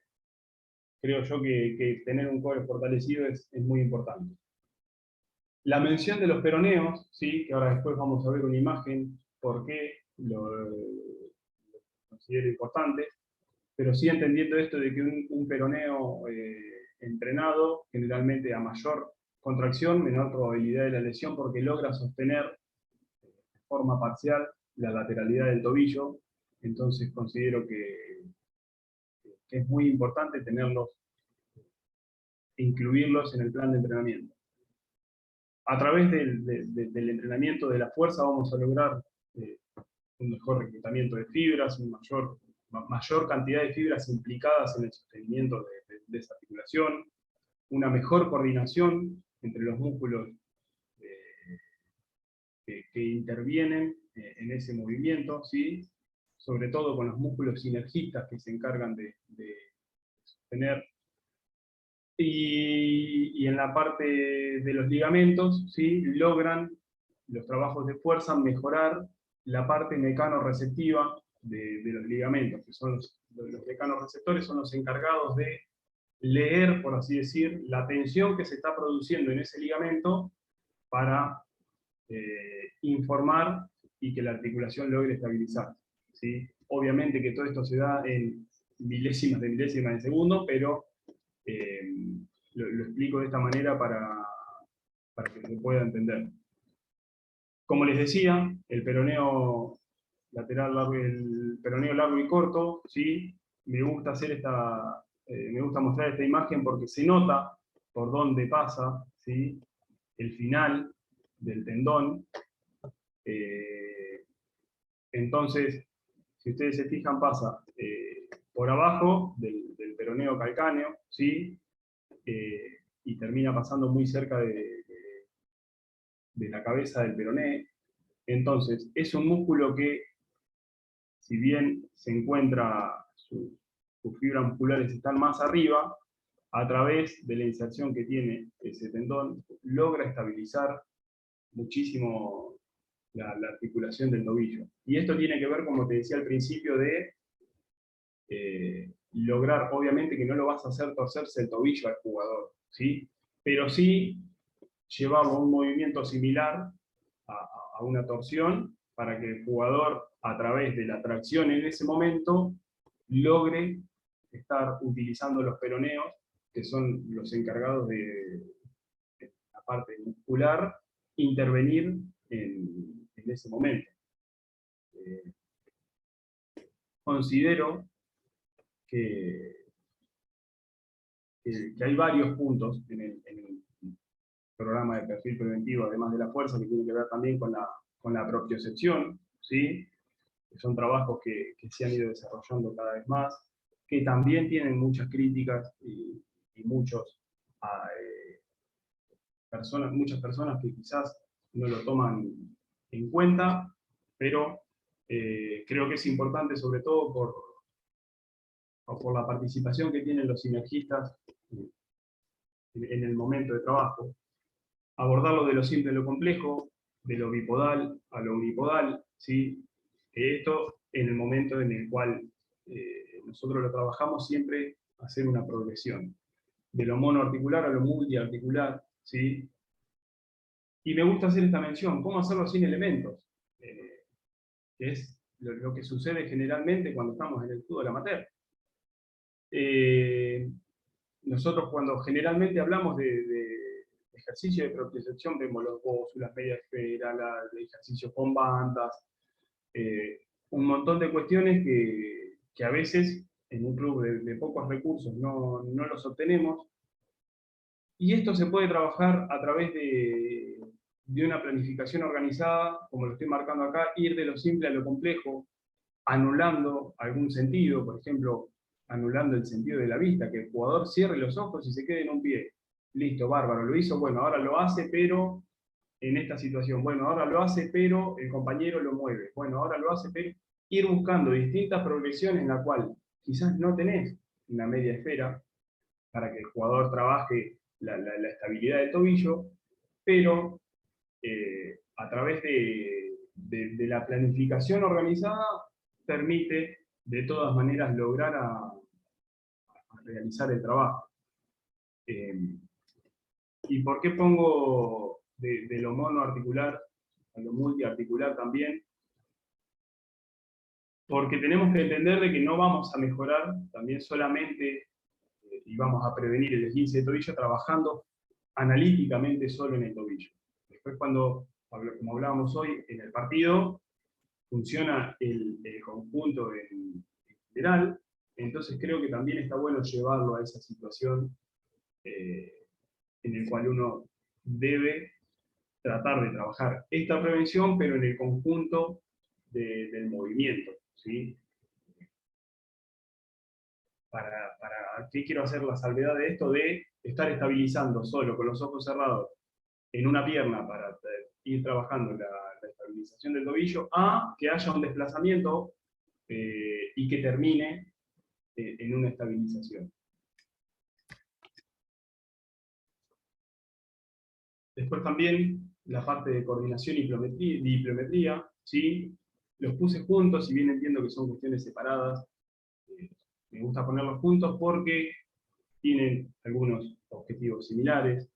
creo yo que tener un core fortalecido es muy importante. La mención de los peroneos, ¿sí? Que ahora después vamos a ver una imagen, por qué lo considero importante, pero sí entendiendo esto de que un peroneo entrenado, generalmente a mayor contracción, menor probabilidad de la lesión, porque logra sostener de forma parcial la lateralidad del tobillo. Entonces considero que es muy importante tenerlos, incluirlos en el plan de entrenamiento. A través del entrenamiento de la fuerza vamos a lograr un mejor reclutamiento de fibras, mayor cantidad de fibras implicadas en el sostenimiento de esa articulación, una mejor coordinación entre los músculos que intervienen en ese movimiento, ¿sí? Sobre todo con los músculos sinergistas que se encargan de sostener. Y en la parte de los ligamentos, ¿sí? Logran los trabajos de fuerza mejorar la parte mecanoreceptiva de los ligamentos, que son los mecanoreceptores son los encargados de leer, por así decir, la tensión que se está produciendo en ese ligamento para informar y que la articulación logre estabilizar, ¿sí? Obviamente que todo esto se da en milésimas de segundo, pero lo explico de esta manera para que se pueda entender. Como les decía, el peroneo lateral largo, el peroneo largo y corto, ¿sí? Me gusta me gusta mostrar esta imagen porque se nota por dónde pasa, ¿sí? El final del tendón. Entonces, si ustedes se fijan, pasa por abajo del peroneo calcáneo, ¿sí? Y termina pasando muy cerca de la cabeza del peroné. Entonces, es un músculo que, si bien se encuentra, sus fibras musculares están más arriba, a través de la inserción que tiene ese tendón, logra estabilizar muchísimo la articulación del tobillo. Y esto tiene que ver, como te decía al principio, de lograr, obviamente que no lo vas a hacer torcerse el tobillo al jugador, ¿sí? Pero sí llevamos un movimiento similar a una torsión para que el jugador, a través de la tracción en ese momento, logre estar utilizando los peroneos, que son los encargados de la parte muscular, intervenir en ese momento. Considero que hay varios puntos en el programa de perfil preventivo, además de la fuerza, que tiene que ver también con la propiocepción, ¿sí? Que son trabajos que se han ido desarrollando cada vez más, que también tienen muchas críticas y muchas personas que quizás no lo toman en cuenta, pero creo que es importante, sobre todo por la participación que tienen los sinergistas en el momento de trabajo, abordarlo de lo simple a lo complejo, de lo bipodal a lo unipodal, ¿sí? Esto en el momento en el cual nosotros lo trabajamos, siempre hacer una progresión, de lo monoarticular a lo multiarticular, ¿sí? Y me gusta hacer esta mención, ¿cómo hacerlo sin elementos? Que es lo que sucede generalmente cuando estamos en el fútbol amateur. Nosotros cuando generalmente hablamos de ejercicio de propiocepción, vemos los bósulas, media esfera, de ejercicios con bandas, un montón de cuestiones que a veces en un club de pocos recursos no los obtenemos, y esto se puede trabajar a través de una planificación organizada, como lo estoy marcando acá, ir de lo simple a lo complejo, anulando algún sentido, por ejemplo, anulando el sentido de la vista, que el jugador cierre los ojos y se quede en un pie. Listo, bárbaro, lo hizo, bueno, ahora lo hace, pero en esta situación, bueno, ahora lo hace, pero el compañero lo mueve, bueno, ahora lo hace, pero ir buscando distintas progresiones en la cual quizás no tenés una media esfera para que el jugador trabaje la estabilidad del tobillo, pero a través de la planificación organizada permite de todas maneras lograr a realizar el trabajo. ¿Y por qué pongo de lo monoarticular a lo multiarticular también? Porque tenemos que entender de que no vamos a mejorar también solamente y vamos a prevenir el esguince de tobillo trabajando analíticamente solo en el tobillo. Después, como hablábamos hoy, en el partido funciona el conjunto en general, entonces creo que también está bueno llevarlo a esa situación en el cual uno debe tratar de trabajar esta prevención, pero en el conjunto del movimiento, ¿sí? ¿Qué quiero hacer la salvedad de esto? De estar estabilizando solo con los ojos cerrados en una pierna para ir trabajando la estabilización del tobillo, a que haya un desplazamiento y que termine en una estabilización. Después también la parte de coordinación y diplometría, ¿sí? Los puse juntos, si bien entiendo que son cuestiones separadas, me gusta ponerlos juntos porque tienen algunos objetivos similares: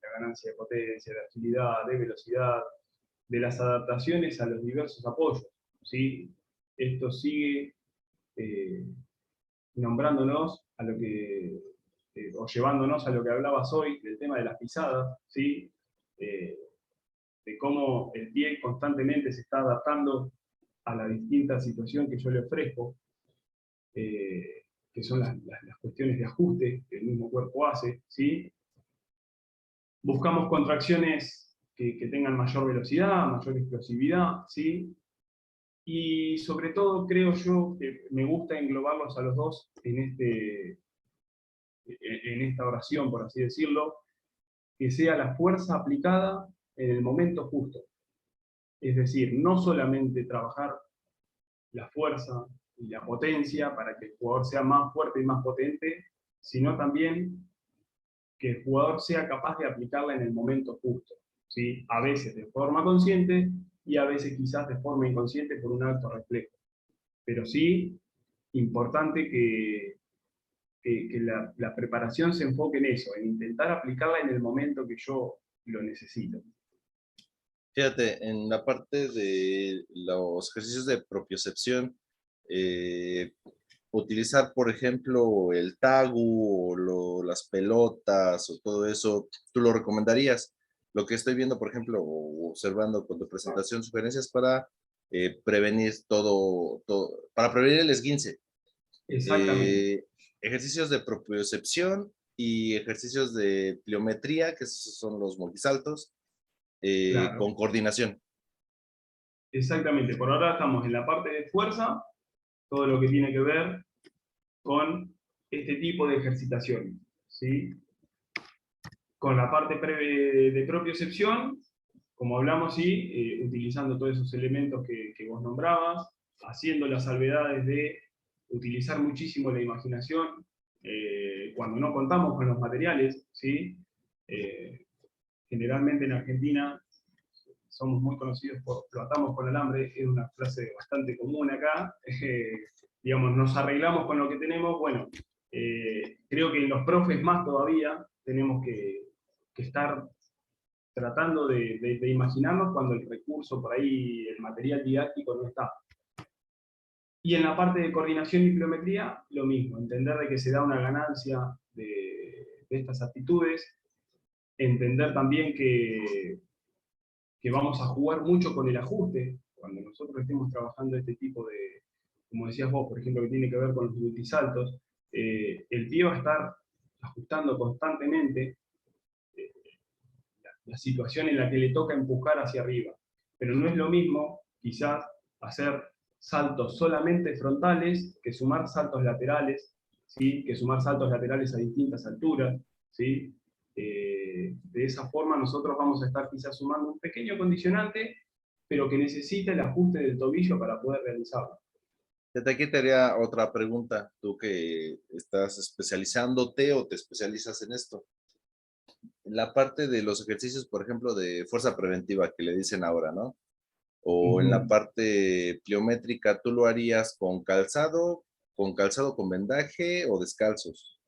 la ganancia de potencia, de agilidad, de velocidad, de las adaptaciones a los diversos apoyos, ¿sí? Esto sigue nombrándonos a lo que, o llevándonos a lo que hablabas hoy, del tema de las pisadas, ¿sí? De cómo el pie constantemente se está adaptando a la distinta situación que yo le ofrezco, que son las cuestiones de ajuste que el mismo cuerpo hace, ¿sí? Buscamos contracciones que tengan mayor velocidad, mayor explosividad, ¿sí? Y sobre todo creo yo que me gusta englobarlos a los dos en esta oración, por así decirlo, que sea la fuerza aplicada en el momento justo. Es decir, no solamente trabajar la fuerza y la potencia para que el jugador sea más fuerte y más potente, sino también que el jugador sea capaz de aplicarla en el momento justo, ¿sí? A veces de forma consciente y a veces quizás de forma inconsciente por un acto reflejo. Pero sí, importante que la preparación se enfoque en eso, en intentar aplicarla en el momento que yo lo necesito. Fíjate, en la parte de los ejercicios de propiocepción, eh, utilizar, por ejemplo, el tagu o las pelotas o todo eso, ¿tú lo recomendarías? Lo que estoy viendo, por ejemplo, o observando con tu presentación, sugerencias para prevenir para prevenir el esguince. Exactamente, Eh, Ejercicios de propiocepción y ejercicios de pliometría, que esos son los multisaltos, claro. con coordinación. Exactamente, por ahora estamos en la parte de fuerza, todo lo que tiene que ver con este tipo de ejercitaciones, ¿sí? Con la parte de propiocepción, como hablamos, sí, utilizando todos esos elementos que vos nombrabas, haciendo las salvedades de utilizar muchísimo la imaginación cuando no contamos con los materiales, ¿sí? Eh, Generalmente en Argentina somos muy conocidos por lo atamos con alambre, es una frase bastante común acá, digamos, nos arreglamos con lo que tenemos. Bueno, creo que los profes más todavía tenemos que estar tratando de imaginarnos cuando el recurso por ahí, el material didáctico no está. Y en la parte de coordinación y pliometría, lo mismo, entender de que se da una ganancia de estas aptitudes, entender también que vamos a jugar mucho con el ajuste, cuando nosotros estemos trabajando este tipo de, como decías vos, por ejemplo, que tiene que ver con los multisaltos, el pie va a estar ajustando constantemente la situación en la que le toca empujar hacia arriba. Pero no es lo mismo, quizás, hacer saltos solamente frontales que sumar saltos laterales, ¿sí? Que sumar saltos laterales a distintas alturas, ¿sí? De esa forma nosotros vamos a estar quizás sumando un pequeño condicionante, pero que necesita el ajuste del tobillo para poder realizarlo. Desde aquí te haría otra pregunta, tú que estás especializándote o te especializas en esto. La parte de los ejercicios, por ejemplo, de fuerza preventiva que le dicen ahora, ¿no? O en la Uh-huh. parte pliométrica, ¿tú lo harías con calzado con vendaje o descalzos?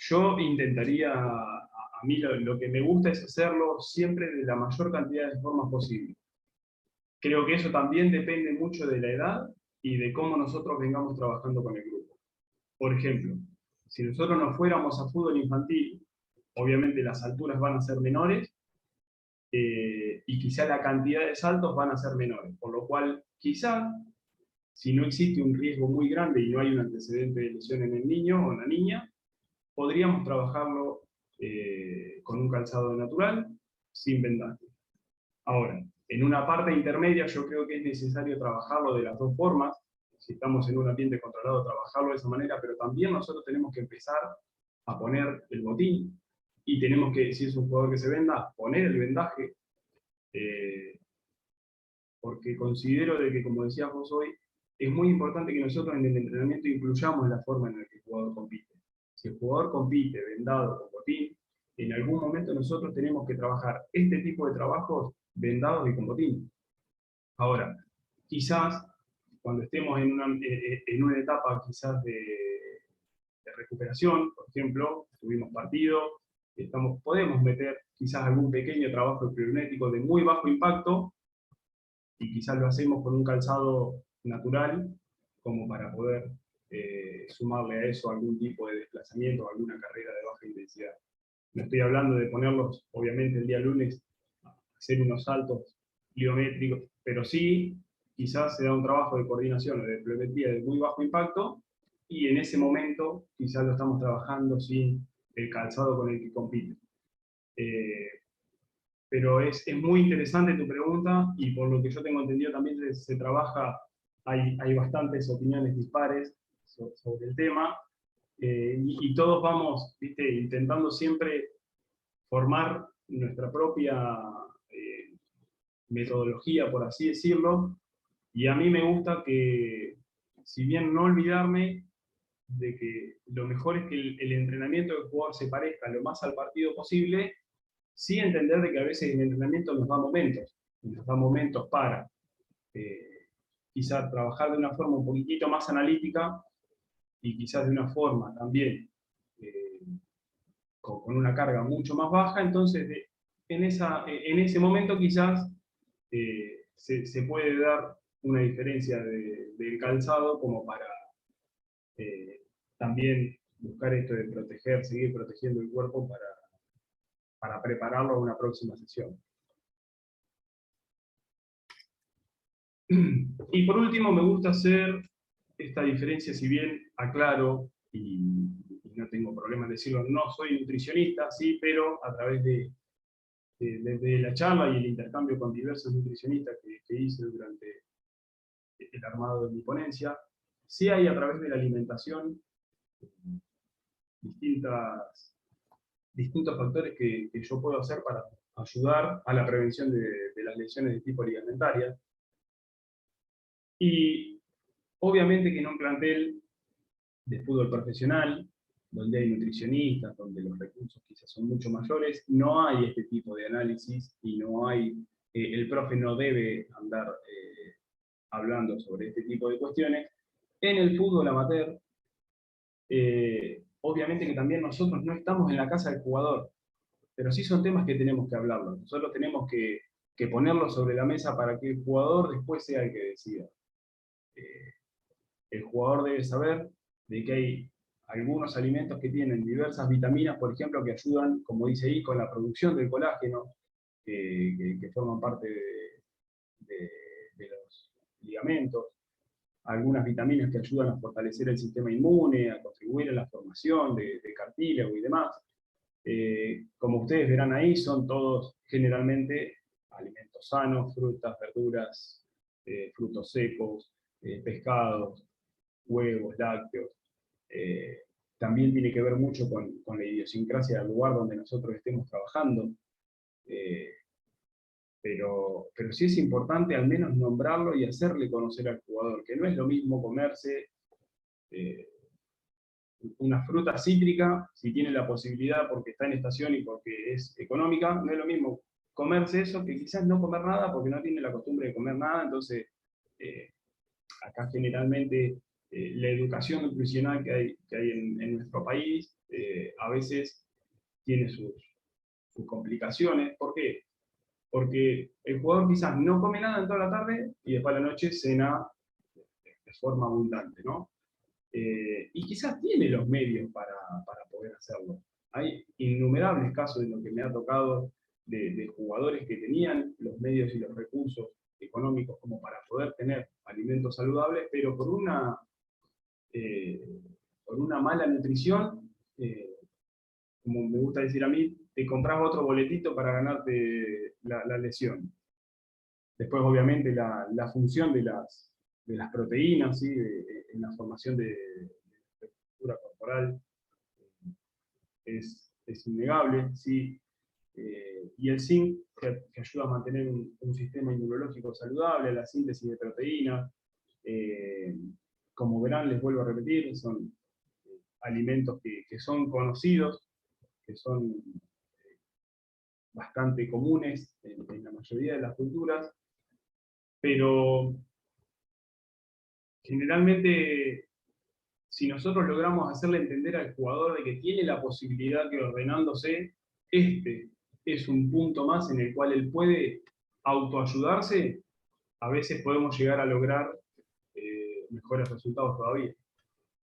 Yo intentaría, a mí lo que me gusta es hacerlo siempre de la mayor cantidad de formas posible. Creo que eso también depende mucho de la edad y de cómo nosotros vengamos trabajando con el grupo. Por ejemplo, si nosotros nos fuéramos a fútbol infantil, obviamente las alturas van a ser menores y quizá la cantidad de saltos van a ser menores, por lo cual quizá si no existe un riesgo muy grande y no hay un antecedente de lesión en el niño o en la niña, podríamos trabajarlo con un calzado natural, sin vendaje. Ahora, en una parte intermedia yo creo que es necesario trabajarlo de las dos formas. Si estamos en un ambiente controlado, trabajarlo de esa manera, pero también nosotros tenemos que empezar a poner el botín y tenemos que, si es un jugador que se venda, poner el vendaje, eh, porque considero de que, como decíamos hoy, es muy importante que nosotros en el entrenamiento incluyamos la forma en la que el jugador compite. Si el jugador compite vendado con botín, en algún momento nosotros tenemos que trabajar este tipo de trabajos vendados y con botín. Ahora, quizás cuando estemos en una etapa quizás de de recuperación, por ejemplo, tuvimos partido, podemos meter quizás algún pequeño trabajo plurinético de muy bajo impacto, y quizás lo hacemos con un calzado natural, como para poder sumarle a eso algún tipo de desplazamiento o alguna carrera de baja intensidad. No estoy hablando de ponerlos, obviamente, el día lunes a hacer unos saltos pliométricos, pero sí, quizás se da un trabajo de coordinación o de pliometría de muy bajo impacto, y en ese momento quizás lo estamos trabajando sin el calzado con el que compite. Pero es muy interesante tu pregunta, y por lo que yo tengo entendido también se trabaja, hay bastantes opiniones dispares sobre el tema, y todos vamos, ¿viste?, intentando siempre formar nuestra propia metodología, por así decirlo, y a mí me gusta que, si bien no olvidarme de que lo mejor es que el entrenamiento del jugador se parezca lo más al partido posible, sí entender de que a veces el entrenamiento nos da momentos para quizás trabajar de una forma un poquitito más analítica, y quizás de una forma también con una carga mucho más baja. Entonces en ese momento quizás se puede dar una diferencia del calzado, como para también buscar esto de seguir protegiendo el cuerpo para prepararlo a una próxima sesión. Y por último, me gusta hacer esta diferencia, si bien aclaro, y no tengo problema en decirlo, no soy nutricionista, sí, pero a través de la charla y el intercambio con diversos nutricionistas que hice durante el armado de mi ponencia, sí hay, a través de la alimentación, distintos factores que yo puedo hacer para ayudar a la prevención de las lesiones de tipo ligamentaria. Y obviamente que en un plantel de fútbol profesional, donde hay nutricionistas, donde los recursos quizás son mucho mayores, no hay este tipo de análisis, y no hay, el profe no debe andar hablando sobre este tipo de cuestiones. En el fútbol amateur, obviamente que también nosotros no estamos en la casa del jugador, pero sí son temas que tenemos que hablarlo. Nosotros tenemos que ponerlo sobre la mesa para que el jugador después sea el que decida. El jugador debe saber de que hay algunos alimentos que tienen diversas vitaminas, por ejemplo, que ayudan, como dice ahí, con la producción del colágeno, que forman parte de los ligamentos. Algunas vitaminas que ayudan a fortalecer el sistema inmune, a contribuir a la formación de cartílago y demás. Como ustedes verán ahí, son todos generalmente alimentos sanos: frutas, verduras, frutos secos, pescados, huevos, lácteos. También tiene que ver mucho con la idiosincrasia del lugar donde nosotros estemos trabajando. Pero sí es importante al menos nombrarlo y hacerle conocer al jugador que no es lo mismo comerse una fruta cítrica, si tiene la posibilidad porque está en estación y porque es económica. No es lo mismo comerse eso que quizás no comer nada porque no tiene la costumbre de comer nada. Entonces, acá generalmente la educación nutricional que hay en nuestro país a veces tiene sus complicaciones. ¿Por qué? Porque el jugador quizás no come nada en toda la tarde y después a la noche cena de forma abundante, ¿no? Y quizás tiene los medios para poder hacerlo. Hay innumerables casos en los que me ha tocado de jugadores que tenían los medios y los recursos económicos como para poder tener alimentos saludables, pero por una mala nutrición, como me gusta decir a mí, te compras otro boletito para ganarte la lesión. Después, obviamente, la función de las proteínas, ¿sí?, en la formación de estructura corporal es innegable, ¿sí? Y el zinc, que ayuda a mantener un sistema inmunológico saludable, la síntesis de proteínas. Como verán, les vuelvo a repetir, son alimentos que son conocidos, que son bastante comunes en la mayoría de las culturas, pero generalmente si nosotros logramos hacerle entender al jugador de que tiene la posibilidad que ordenándose, este es un punto más en el cual él puede autoayudarse, a veces podemos llegar a lograr mejores resultados todavía.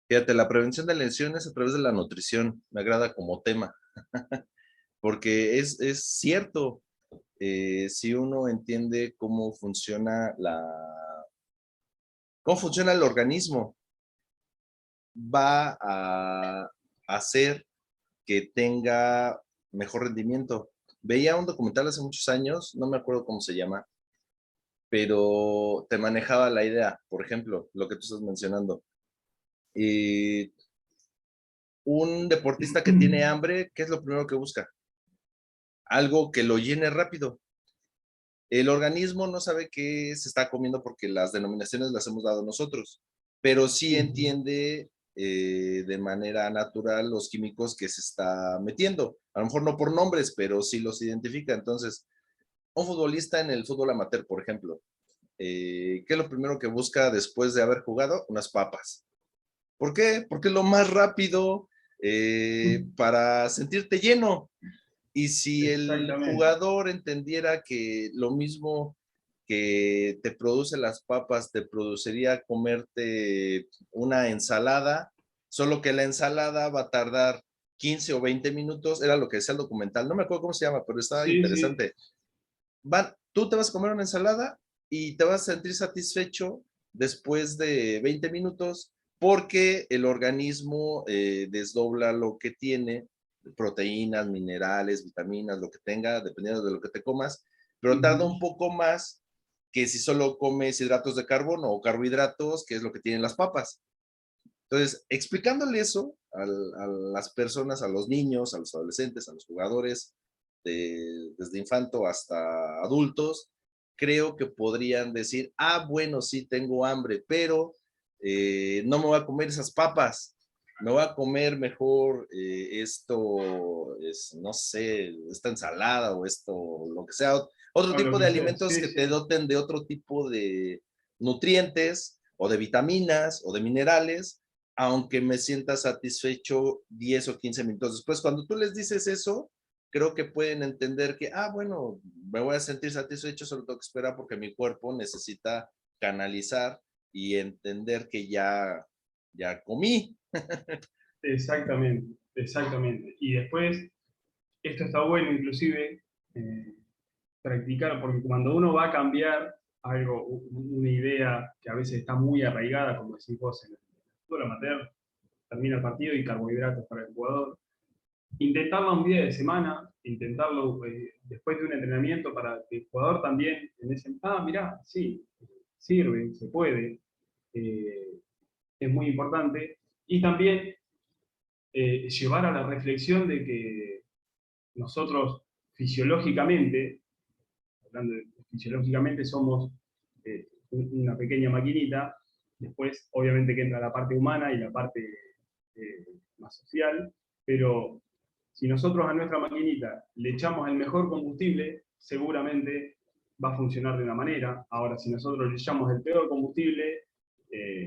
Fíjate, la prevención de lesiones a través de la nutrición me agrada como tema, porque es cierto, si uno entiende cómo funciona el organismo, va a hacer que tenga mejor rendimiento. Veía un documental hace muchos años, no me acuerdo cómo se llama, pero te manejaba la idea, por ejemplo, lo que tú estás mencionando. Y un deportista que tiene hambre, ¿qué es lo primero que busca? Algo que lo llene rápido. El organismo no sabe qué se está comiendo porque las denominaciones las hemos dado nosotros, pero sí entiende de manera natural los químicos que se está metiendo. A lo mejor no por nombres, pero sí los identifica. Entonces, un futbolista en el fútbol amateur, por ejemplo, ¿qué es lo primero que busca después de haber jugado? Unas papas. ¿Por qué? Porque es lo más rápido para sentirte lleno. Y si el Exactamente. jugador entendiera que lo mismo que te produce las papas, te produciría comerte una ensalada, solo que la ensalada va a tardar 15 o 20 minutos, era lo que decía el documental, no me acuerdo cómo se llama, pero estaba Sí, sí. interesante. Tú te vas a comer una ensalada y te vas a sentir satisfecho después de 20 minutos porque el organismo desdobla lo que tiene, proteínas, minerales, vitaminas, lo que tenga, dependiendo de lo que te comas, pero tarda un poco más que si solo comes hidratos de carbono o carbohidratos, que es lo que tienen las papas. Entonces, explicándole eso a las personas, a los niños, a los adolescentes, a los jugadores, desde infanto hasta adultos, creo que podrían decir, ah, bueno, sí tengo hambre, pero no me voy a comer esas papas, me voy a comer mejor no sé, esta ensalada o esto, lo que sea, otro O lo tipo de que sea. alimentos Sí, que te sí. doten de otro tipo de nutrientes o de vitaminas o de minerales, aunque me sienta satisfecho 10 o 15 minutos después. Cuando tú les dices eso, creo que pueden entender que, ah, bueno, me voy a sentir satisfecho, solo tengo que esperar porque mi cuerpo necesita canalizar y entender que ya comí. Exactamente, exactamente. Y después, esto está bueno inclusive practicar, porque cuando uno va a cambiar algo, una idea que a veces está muy arraigada, como decís vos, en el fútbol amateur, termina el partido y carbohidratos para el jugador, intentarlo un día de semana, intentarlo después de un entrenamiento para que el jugador también, en ese, mirá, sí, sirve, se puede, eh, es muy importante. Y también llevar a la reflexión de que nosotros fisiológicamente, hablando de, fisiológicamente somos una pequeña maquinita, después obviamente que entra la parte humana y la parte más social, pero si nosotros a nuestra maquinita le echamos el mejor combustible, seguramente va a funcionar de una manera. Ahora, si nosotros le echamos el peor combustible,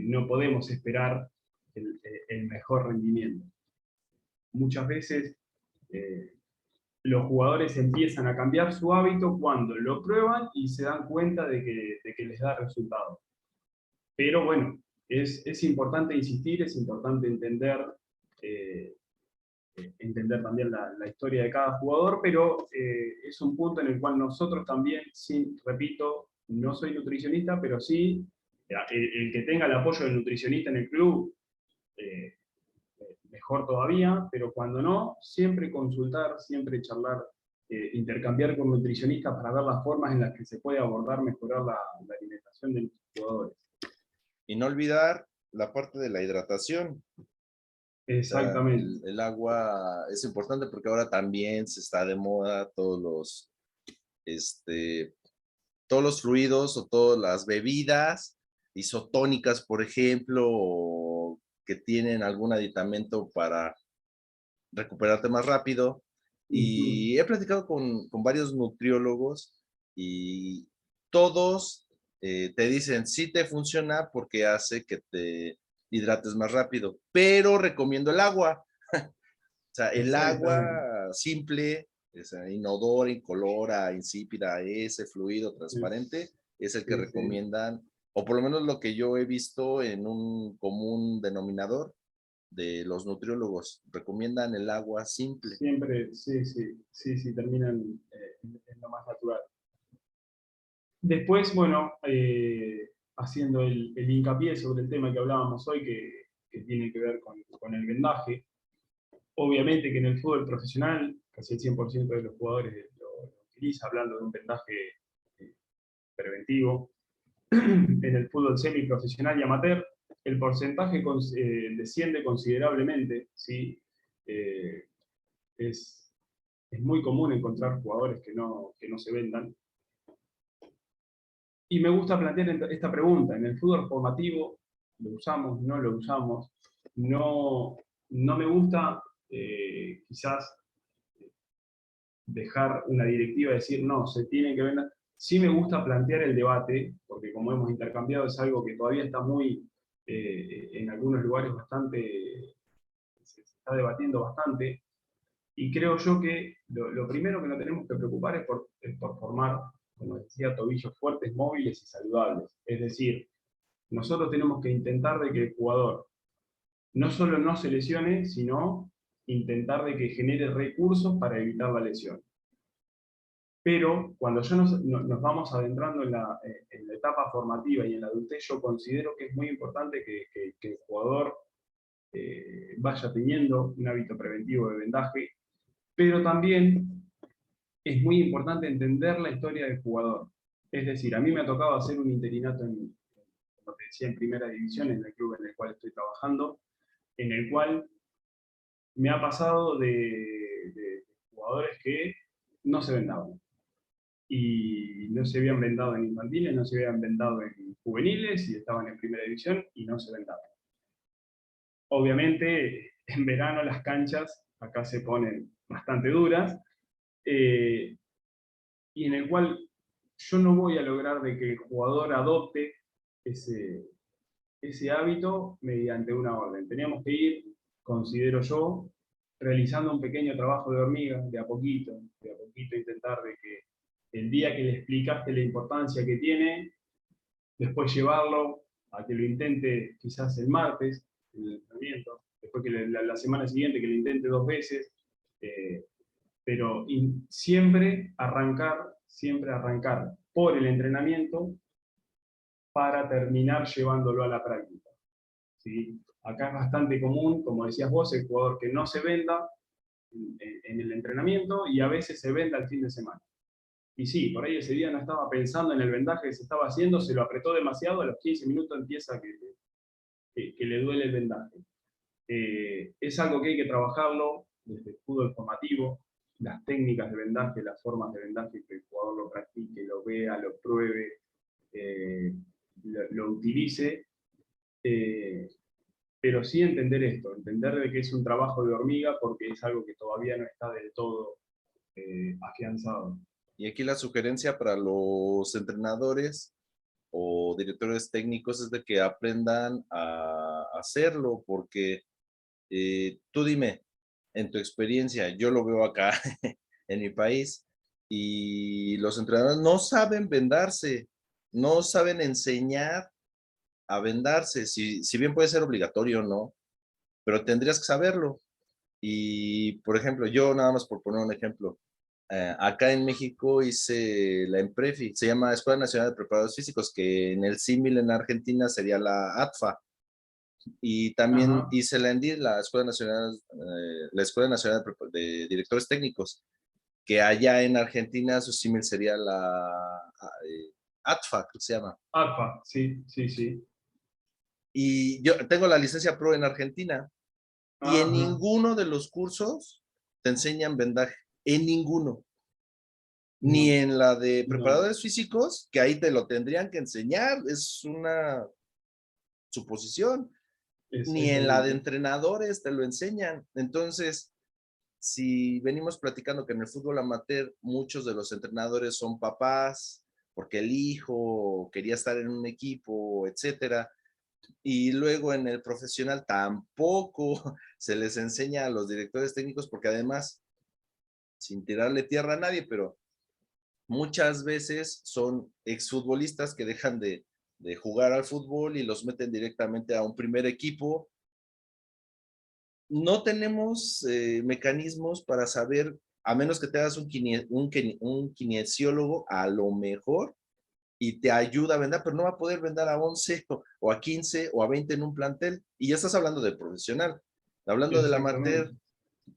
no podemos esperar el mejor rendimiento. Muchas veces eh, los jugadores empiezan a cambiar su hábito cuando lo prueban y se dan cuenta de que les da resultado. Pero bueno, es importante insistir, es importante eh, entender también la historia de cada jugador, pero es un punto en el cual nosotros también, sí, repito, no soy nutricionista, pero sí, el que tenga el apoyo del nutricionista en el club, eh, mejor todavía, pero cuando no, siempre consultar, siempre charlar, intercambiar con nutricionistas para ver las formas en las que se puede abordar, mejorar la alimentación de los jugadores. Y no olvidar la parte de la hidratación. O sea, Exactamente. el agua es importante porque ahora también se está de moda este, todos los fluidos o todas las bebidas isotónicas, por ejemplo, o que tienen algún aditamento para recuperarte más rápido. Ujú. Y he platicado con varios nutriólogos y todos te dicen, sí te funciona porque hace que te hidrates más rápido, pero recomiendo el agua. O sea, el Exactamente. agua simple, es inodora, incolora, insípida, ese fluido Sí, transparente, es el que sí, sí. recomiendan, o por lo menos lo que yo he visto en un común denominador de los nutriólogos, recomiendan el agua simple. Siempre, sí, sí, sí, sí, terminan en lo más natural. Después, bueno, haciendo el hincapié sobre el tema que hablábamos hoy, que tiene que ver con el vendaje. Obviamente que en el fútbol profesional, casi el 100% de los jugadores lo utiliza, hablando de un vendaje eh, preventivo. En el fútbol semiprofesional y amateur, el porcentaje desciende considerablemente, ¿sí? Eh, es, es muy común encontrar jugadores que no se vendan. Y me gusta plantear esta pregunta, ¿en el fútbol formativo lo usamos, no lo usamos? No, no me gusta quizás dejar una directiva y decir, no, se tiene que vender. Sí me gusta plantear el debate, porque como hemos intercambiado es algo que todavía está muy, en algunos lugares bastante, se está debatiendo bastante, y creo yo que lo primero que nos tenemos que preocupar es por formar, como decía, tobillos fuertes, móviles y saludables. Es decir, nosotros tenemos que intentar de que el jugador no solo no se lesione, sino intentar de que genere recursos para evitar la lesión. Pero cuando ya nos vamos adentrando en la etapa formativa y en la adultez, yo considero que es muy importante que el jugador vaya teniendo un hábito preventivo de vendaje, pero también es muy importante entender la historia del jugador. Es decir, a mí me ha tocado hacer un interinato, como te decía, en primera división, en el club en el cual estoy trabajando, en el cual me ha pasado de jugadores que no se vendaban. Y no se habían vendado en infantiles, no se habían vendado en juveniles y estaban en primera división y no se vendaban. Obviamente, en verano las canchas acá se ponen bastante duras, eh, y en el cual yo no voy a lograr de que el jugador adopte ese, ese hábito mediante una orden. Teníamos que ir, considero yo, realizando un pequeño trabajo de hormiga, de a poquito intentar de que el día que le explicaste la importancia que tiene, después llevarlo a que lo intente quizás el martes, el entrenamiento, después que la semana siguiente que lo intente 2 veces, eh, pero siempre arrancar por el entrenamiento para terminar llevándolo a la práctica. ¿Sí? Acá es bastante común, como decías vos, el jugador que no se venda en el entrenamiento y a veces se venda el fin de semana. Y sí, por ahí ese día no estaba pensando en el vendaje que se estaba haciendo, se lo apretó demasiado, a los 15 minutos empieza que le duele el vendaje. Es algo que hay que trabajarlo desde el fútbol formativo, las técnicas de vendaje, las formas de vendaje, que el jugador lo practique, lo vea, lo pruebe, eh, lo utilice, eh, pero sí entender esto, entender de que es un trabajo de hormiga porque es algo que todavía no está del todo afianzado. Y aquí la sugerencia para los entrenadores o directores técnicos es de que aprendan a hacerlo, porque tú dime, en tu experiencia, yo lo veo acá en mi país, y los entrenadores no saben vendarse, no saben enseñar a vendarse, si bien puede ser obligatorio o no, pero tendrías que saberlo. Y, por ejemplo, yo nada más por poner un ejemplo, acá en México hice la EMPREFI, se llama Escuela Nacional de Preparadores Físicos, que en el símil en Argentina sería la ATFA. Y también Ajá. hice la ENDIR, la Escuela Nacional de Directores Técnicos, que allá en Argentina su símil sería la ATFA, creo que se llama. APA, sí, sí, sí. Y yo tengo la licencia pro en Argentina, y en Ajá. ninguno de los cursos te enseñan vendaje, en ninguno. Ni No, en la de no. preparadores físicos, que ahí te lo tendrían que enseñar, es una suposición, ni Es en la de terrible. entrenadores te lo enseñan. Entonces, si venimos platicando que en el fútbol amateur muchos de los entrenadores son papás, porque el hijo quería estar en un equipo, etcétera, Y luego en el profesional tampoco se les enseña a los directores técnicos, porque además, sin tirarle tierra a nadie, pero muchas veces son exfutbolistas que dejan de jugar al fútbol y los meten directamente a un primer equipo. No tenemos mecanismos para saber, a menos que te hagas un kinesiólogo, a lo mejor, y te ayuda a vender, pero no va a poder vender a 11 o a 15 o a 20 en un plantel. Y ya estás hablando del profesional. Hablando del amateur, Exactamente.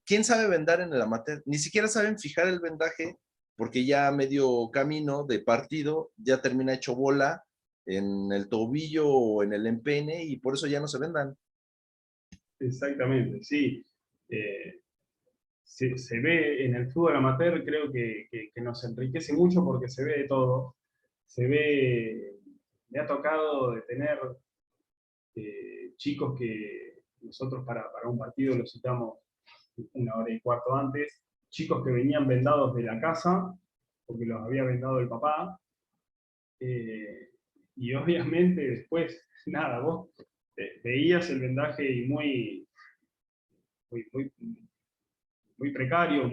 ¿quién sabe vendar en el amateur? Ni siquiera saben fijar el vendaje, porque ya a medio camino de partido ya termina hecho bola en el tobillo o en el empeine, y por eso ya no se vendan. Exactamente, sí. Se ve en el fútbol amateur, creo que nos enriquece mucho porque se ve de todo. Se ve, me ha tocado de tener chicos que nosotros para un partido los citamos 1 hora y cuarto antes, chicos que venían vendados de la casa, porque los había vendado el papá, eh, y obviamente después, nada, vos veías el vendaje y muy, muy, muy precario,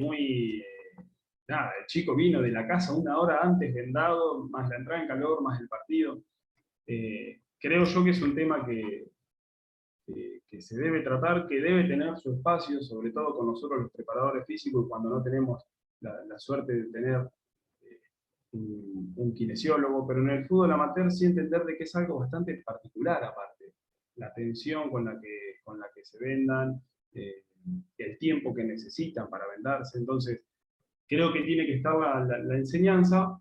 nada, el chico vino de la casa 1 hora antes vendado, más la entrada en calor, más el partido. Creo yo que es un tema que se debe tratar, que debe tener su espacio, sobre todo con nosotros los preparadores físicos, cuando no tenemos la suerte de tener un kinesiólogo, pero en el fútbol amateur sí entender de que es algo bastante particular aparte. La atención con la que se vendan, eh, el tiempo que necesitan para vendarse. Entonces, creo que tiene que estar la enseñanza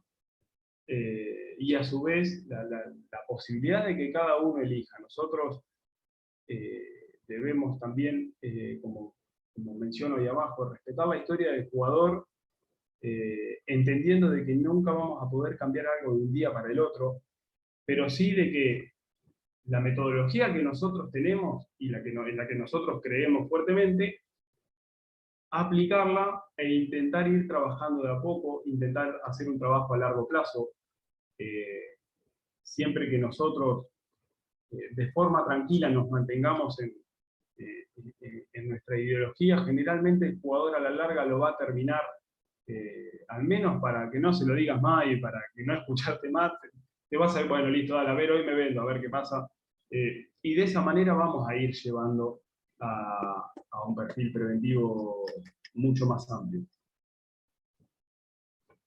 y a su vez la posibilidad de que cada uno elija. Nosotros debemos también, como menciono ahí abajo, respetar la historia del jugador, entendiendo de que nunca vamos a poder cambiar algo de un día para el otro, pero sí de que la metodología que nosotros tenemos y en la que nosotros creemos fuertemente, aplicarla e intentar ir trabajando de a poco, intentar hacer un trabajo a largo plazo, siempre que nosotros de forma tranquila nos mantengamos en nuestra ideología, generalmente el jugador a la larga lo va a terminar, al menos para que no se lo digas más y para que no escucharte más, te vas a decir, bueno, listo, dale, a ver, hoy me vendo, a ver qué pasa. Y de esa manera vamos a ir llevando a un perfil preventivo mucho más amplio.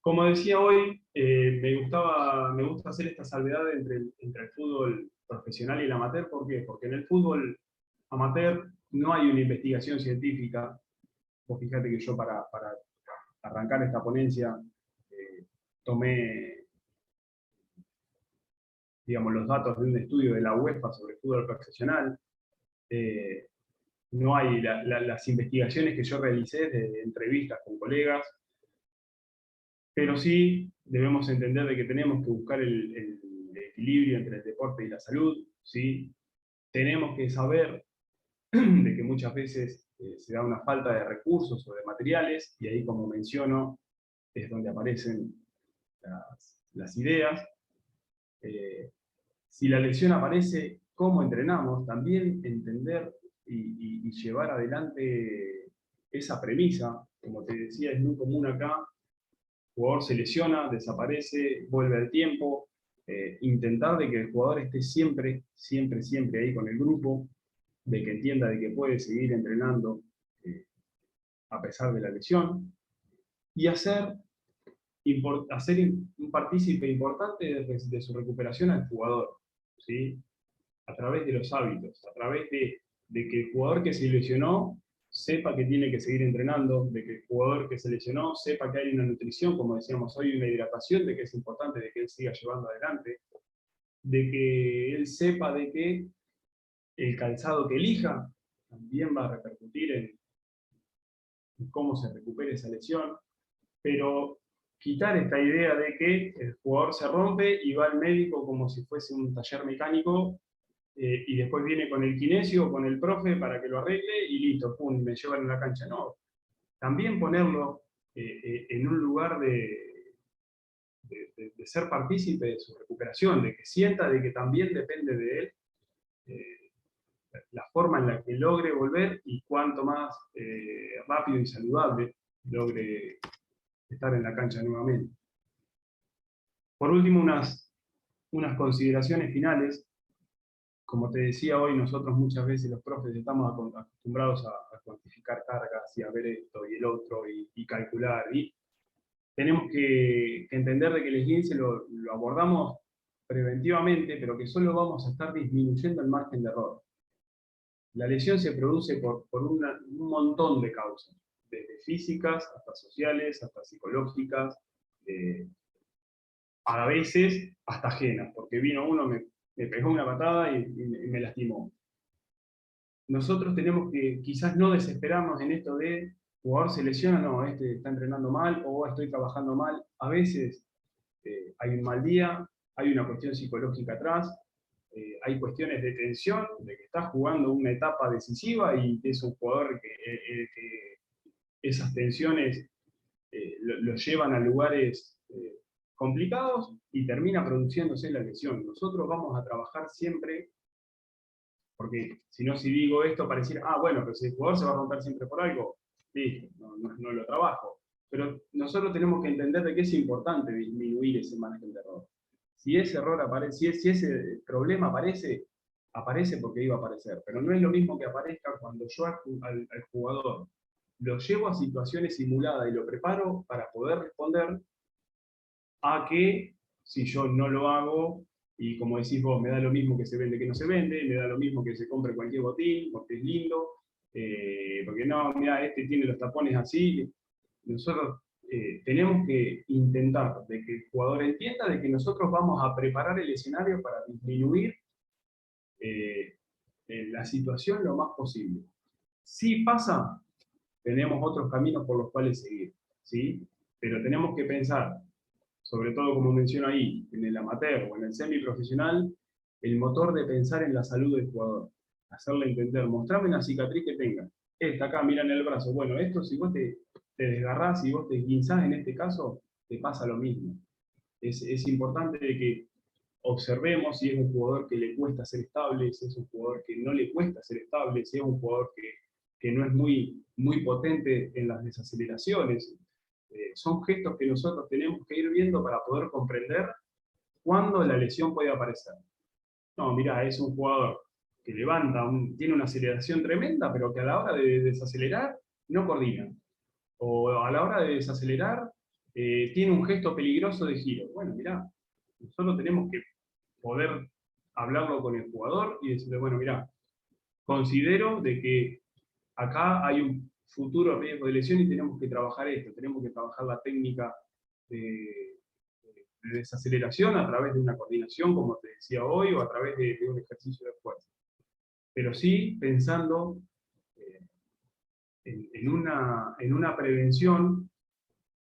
Como decía hoy, me gusta hacer esta salvedad entre el fútbol profesional y el amateur. ¿Por qué? Porque en el fútbol amateur no hay una investigación científica. Vos fíjate que yo para arrancar esta ponencia tomé, digamos, los datos de un estudio de la UEFA sobre fútbol profesional. Eh, no hay las investigaciones que yo realicé de entrevistas con colegas, pero sí debemos entender de que tenemos que buscar el equilibrio entre el deporte y la salud, ¿sí? Tenemos que saber de que muchas veces se da una falta de recursos o de materiales, y ahí, como menciono, es donde aparecen las ideas. Si la lesión aparece, ¿cómo entrenamos? También entender y llevar adelante esa premisa. Como te decía, es muy común acá, el jugador se lesiona, desaparece, vuelve al tiempo, intentar de que el jugador esté siempre, siempre, siempre ahí con el grupo, de que entienda de que puede seguir entrenando a pesar de la lesión, y hacer un partícipe importante de su recuperación al jugador, ¿sí? A través de los hábitos, a través de que el jugador que se lesionó sepa que tiene que seguir entrenando, de que el jugador que se lesionó sepa que hay una nutrición, como decíamos hoy, una hidratación, de que es importante de que él siga llevando adelante, de que él sepa de que el calzado que elija también va a repercutir en cómo se recupere esa lesión, pero quitar esta idea de que el jugador se rompe y va al médico como si fuese un taller mecánico, y después viene con el kinesio o con el profe para que lo arregle y listo, pum, me llevan a la cancha. No, también ponerlo en un lugar de ser partícipe de su recuperación, de que sienta de que también depende de él la forma en la que logre volver y cuanto más rápido y saludable logre estar en la cancha nuevamente. Por último, unas consideraciones finales. Como te decía hoy, nosotros muchas veces los profes estamos acostumbrados a cuantificar cargas y a ver esto y el otro y calcular. Y tenemos que entender de que el esguince lo abordamos preventivamente, pero que solo vamos a estar disminuyendo el margen de error. La lesión se produce por un montón de causas, desde físicas hasta sociales, hasta psicológicas, a veces hasta ajenas, porque vino uno, me pegó una patada y me lastimó. Nosotros tenemos que quizás no desesperarnos en esto de jugador se lesiona, no, este está entrenando mal o estoy trabajando mal. A veces hay un mal día, hay una cuestión psicológica atrás, hay cuestiones de tensión, de que estás jugando una etapa decisiva y es un jugador que esas tensiones lo llevan a lugares complicados y termina produciéndose la lesión. Nosotros vamos a trabajar siempre, porque si no, si digo esto, pareciera, bueno, pero si el jugador se va a romper siempre por algo, listo, no lo trabajo. Pero nosotros tenemos que entender de que es importante disminuir ese margen de error. Si ese error aparece, si ese problema aparece, aparece porque iba a aparecer. Pero no es lo mismo que aparezca cuando yo al jugador lo llevo a situaciones simuladas y lo preparo para poder responder, a que si yo no lo hago, y como decís vos, me da lo mismo que se vende que no se vende, me da lo mismo que se compre cualquier botín, porque es lindo, porque no, mira, este tiene los tapones así. Nosotros tenemos que intentar de que el jugador entienda de que nosotros vamos a preparar el escenario para disminuir la situación lo más posible. Si pasa, tenemos otros caminos por los cuales seguir, ¿sí? Pero tenemos que pensar, sobre todo como menciono ahí, en el amateur o en el semiprofesional, el motor de pensar en la salud del jugador. Hacerle entender, mostrame una cicatriz que tenga. Esta acá, mira en el brazo. Bueno, esto si vos te desgarrás, si vos te esguinzás en este caso, te pasa lo mismo. Es importante de que observemos si es un jugador que le cuesta ser estable, si es un jugador que no le cuesta ser estable, si es un jugador que no es muy potente en las desaceleraciones. Son gestos que nosotros tenemos que ir viendo para poder comprender cuándo la lesión puede aparecer. No, mirá, es un jugador que levanta, tiene una aceleración tremenda, pero que a la hora de desacelerar no coordina. O a la hora de desacelerar tiene un gesto peligroso de giro. Bueno, mirá, nosotros tenemos que poder hablarlo con el jugador y decirle, bueno, mirá, considero de que acá hay un futuro riesgo de lesión y tenemos que trabajar esto, tenemos que trabajar la técnica de, de desaceleración a través de una coordinación, como te decía hoy, o a través de un ejercicio de fuerza. Pero sí pensando en una prevención,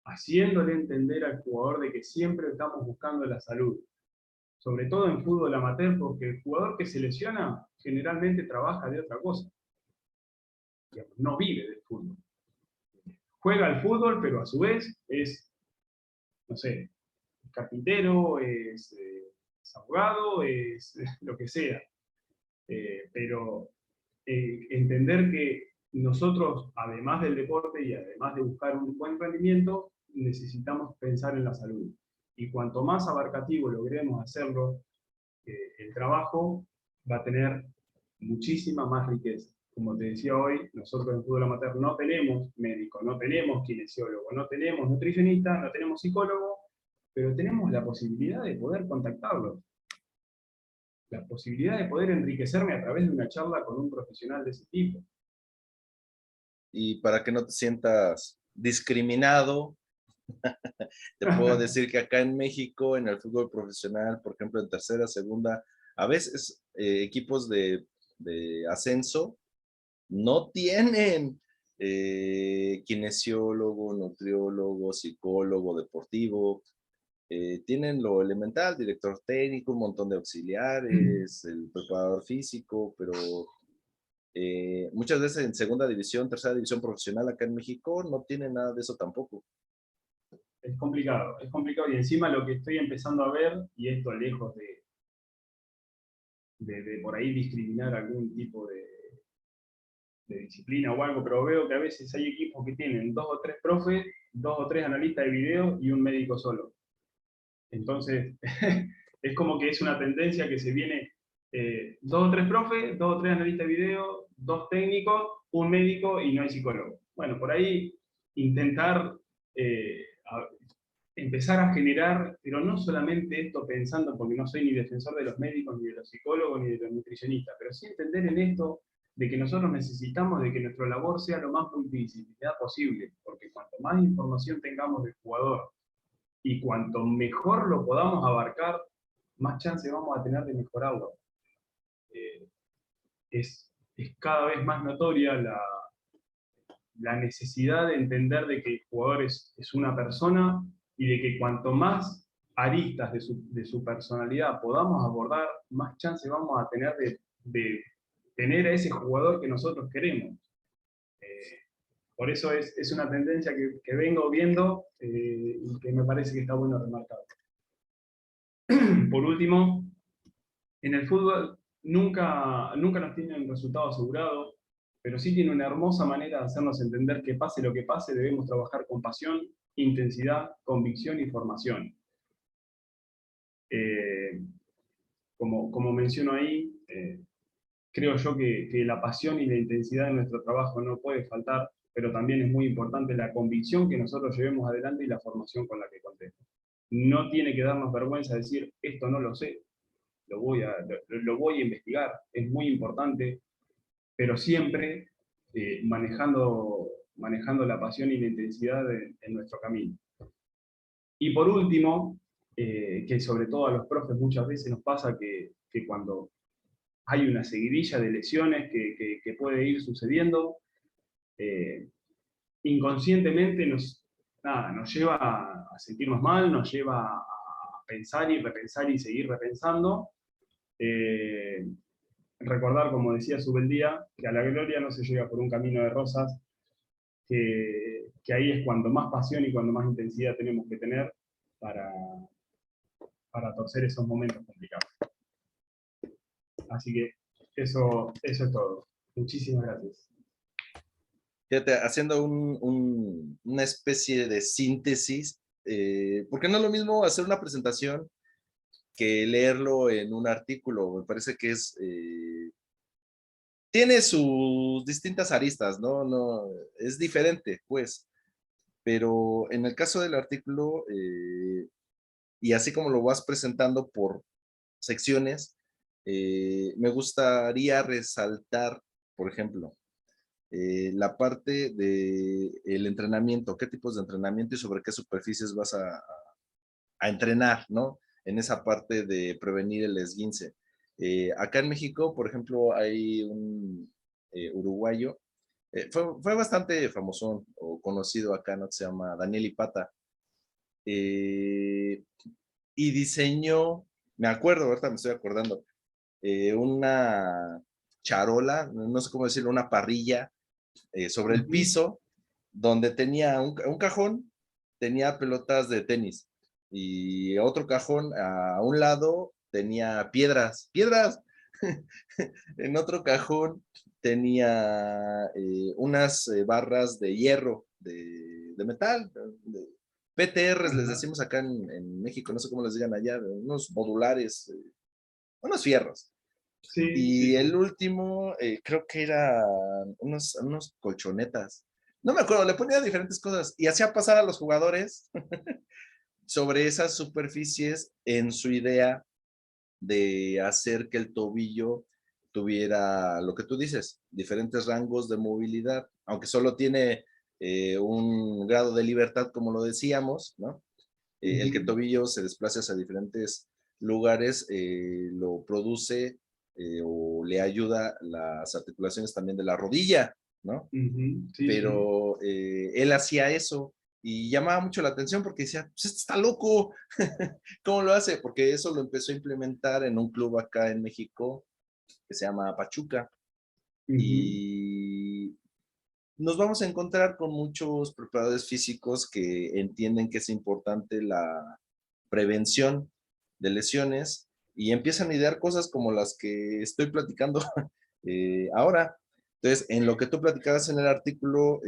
haciéndole entender al jugador de que siempre estamos buscando la salud. Sobre todo en fútbol amateur, porque el jugador que se lesiona generalmente trabaja de otra cosa. Digamos, no vive del fútbol. Juega al fútbol, pero a su vez es, no sé, carpintero, es abogado, es lo que sea. Pero entender que nosotros, además del deporte y además de buscar un buen rendimiento, necesitamos pensar en la salud. Y cuanto más abarcativo logremos hacerlo, el trabajo va a tener muchísima más riqueza. Como te decía hoy, nosotros en fútbol amateur no tenemos médico, no tenemos kinesiólogo, no tenemos nutricionista, no tenemos psicólogo, pero tenemos la posibilidad de poder contactarlos. La posibilidad de poder enriquecerme a través de una charla con un profesional de ese tipo. Y para que no te sientas discriminado, te puedo decir que acá en México, en el fútbol profesional, por ejemplo, en tercera, segunda, a veces equipos de ascenso no tienen kinesiólogo, nutriólogo, psicólogo, deportivo. Tienen lo elemental, director técnico, un montón de auxiliares, el preparador físico, pero muchas veces en segunda división, tercera división profesional acá en México no tienen nada de eso tampoco. Es complicado y encima lo que estoy empezando a ver, y esto lejos de por ahí discriminar algún tipo de disciplina o algo, pero veo que a veces hay equipos que tienen 2 o 3 profes, 2 o 3 analistas de video y un médico solo. Entonces, es como que es una tendencia que se viene 2 o 3 profes, 2 o 3 analistas de video, 2 técnicos, un médico y no hay psicólogo. Bueno, por ahí intentar empezar a generar, pero no solamente esto pensando, porque no soy ni defensor de los médicos, ni de los psicólogos, ni de los nutricionistas, pero sí entender en esto de que nosotros necesitamos de que nuestra labor sea lo más multidisciplinar posible, porque cuanto más información tengamos del jugador y cuanto mejor lo podamos abarcar, más chance vamos a tener de mejorarlo. Eh, es cada vez más notoria la necesidad de entender de que el jugador es una persona y de que cuanto más aristas de su personalidad podamos abordar, más chance vamos a tener de tener a ese jugador que nosotros queremos. Eh, por eso es una tendencia que vengo viendo y que me parece que está bueno remarcar. Por último, en el fútbol nunca nos tienen resultado asegurado, pero sí tiene una hermosa manera de hacernos entender que pase lo que pase, debemos trabajar con pasión, intensidad, convicción y formación. Eh, como menciono ahí, creo yo que la pasión y la intensidad de nuestro trabajo no puede faltar, pero también es muy importante la convicción que nosotros llevemos adelante y la formación con la que contemos. No tiene que darnos vergüenza decir, esto no lo sé, lo voy a investigar, es muy importante, pero siempre manejando la pasión y la intensidad en nuestro camino. Y por último, que sobre todo a los profes muchas veces nos pasa que cuando hay una seguidilla de lesiones que puede ir sucediendo, eh, inconscientemente nos lleva a sentirnos mal, nos lleva a pensar y repensar y seguir repensando. Eh, Recordar, como decía Subeldía, que a la gloria no se llega por un camino de rosas, que ahí es cuando más pasión y cuando más intensidad tenemos que tener para, para torcer esos momentos complicados. Así que eso es todo. Muchísimas gracias. Fíjate, haciendo una especie de síntesis, porque no es lo mismo hacer una presentación que leerlo en un artículo. Me parece que tiene sus distintas aristas, ¿no? No, es diferente, pues. Pero en el caso del artículo, y así como lo vas presentando por secciones, me gustaría resaltar, por ejemplo, la parte del entrenamiento, qué tipos de entrenamiento y sobre qué superficies vas a entrenar, ¿no? En esa parte de prevenir el esguince. Acá en México, por ejemplo, hay un uruguayo, fue bastante famoso o conocido acá, ¿no? Se llama Daniel Ipata. Y diseñó, me acuerdo, ahorita me estoy acordando, una charola, no sé cómo decirlo, una parrilla sobre el piso, donde tenía un cajón, tenía pelotas de tenis, y otro cajón a un lado tenía piedras. En otro cajón tenía unas barras de hierro, de metal, PTRs les decimos acá en México, no sé cómo les digan allá, unos modulares, unos fierros. Sí, sí, Y el sí. último, creo que era unos colchonetas. No me acuerdo, le ponía diferentes cosas y hacía pasar a los jugadores sobre esas superficies en su idea de hacer que el tobillo tuviera lo que tú dices, diferentes rangos de movilidad, aunque solo tiene un grado de libertad, como lo decíamos, ¿no? El que el tobillo se desplace hacia diferentes lugares lo produce o le ayuda las articulaciones también de la rodilla, ¿no? Sí, sí. Pero él hacía eso y llamaba mucho la atención porque decía, pues este está loco, ¿cómo lo hace? Porque eso lo empezó a implementar en un club acá en México que se llama Pachuca y nos vamos a encontrar con muchos preparadores físicos que entienden que es importante la prevención de lesiones y empiezan a idear cosas como las que estoy platicando ahora. Entonces, en lo que tú platicabas en el artículo,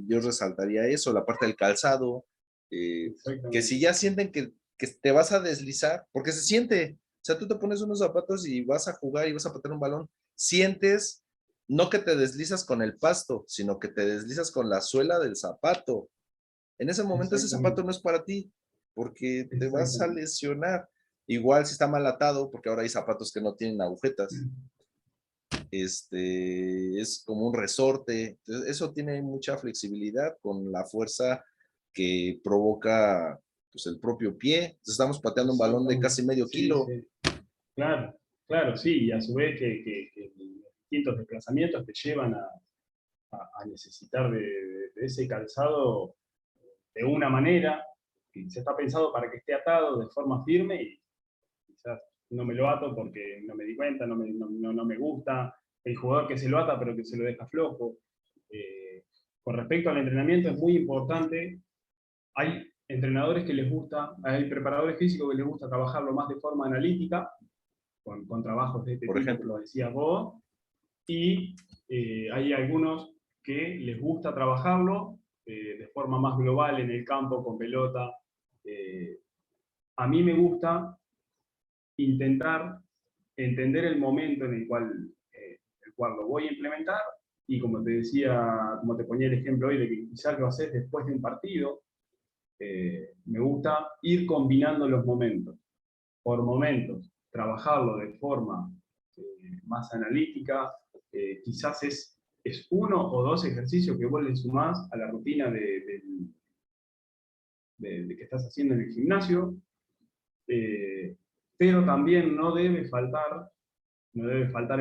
yo resaltaría eso, la parte del calzado, que si Exactamente. ya sienten que te vas a deslizar, porque se siente, o sea, tú te pones unos zapatos y vas a jugar y vas a patear un balón, sientes no que te deslizas con el pasto, sino que te deslizas con la suela del zapato. En ese momento ese zapato Exactamente. no es para ti, porque te vas a Exactamente. lesionar. Igual si está mal atado, porque ahora hay zapatos que no tienen agujetas, es como un resorte. Entonces, eso tiene mucha flexibilidad con la fuerza que provoca pues, el propio pie. Entonces, estamos pateando un balón de Exactamente. casi medio Sí, kilo. sí. Claro, claro, sí. Y a su vez que los distintos desplazamientos te llevan a necesitar de ese calzado de una manera que se está pensado para que esté atado de forma firme y quizás no me lo ato porque no me di cuenta, no me gusta. El jugador que se lo ata pero que se lo deja flojo. Eh, con respecto al entrenamiento es muy importante. Hay entrenadores que les gusta, hay preparadores físicos que les gusta trabajarlo más de forma analítica, con trabajos de este Por tipo que ejemplo. lo decías vos, y hay algunos que les gusta trabajarlo de forma más global en el campo, con pelota. Eh, a mí me gusta intentar entender el momento en el cual lo voy a implementar, y como te decía, como te ponía el ejemplo hoy, de que quizás lo haces después de un partido, me gusta ir combinando los momentos, por momentos, trabajarlo de forma más analítica, quizás es uno o dos ejercicios que vos le sumás a la rutina de que estás haciendo en el gimnasio, eh, pero también no debe faltar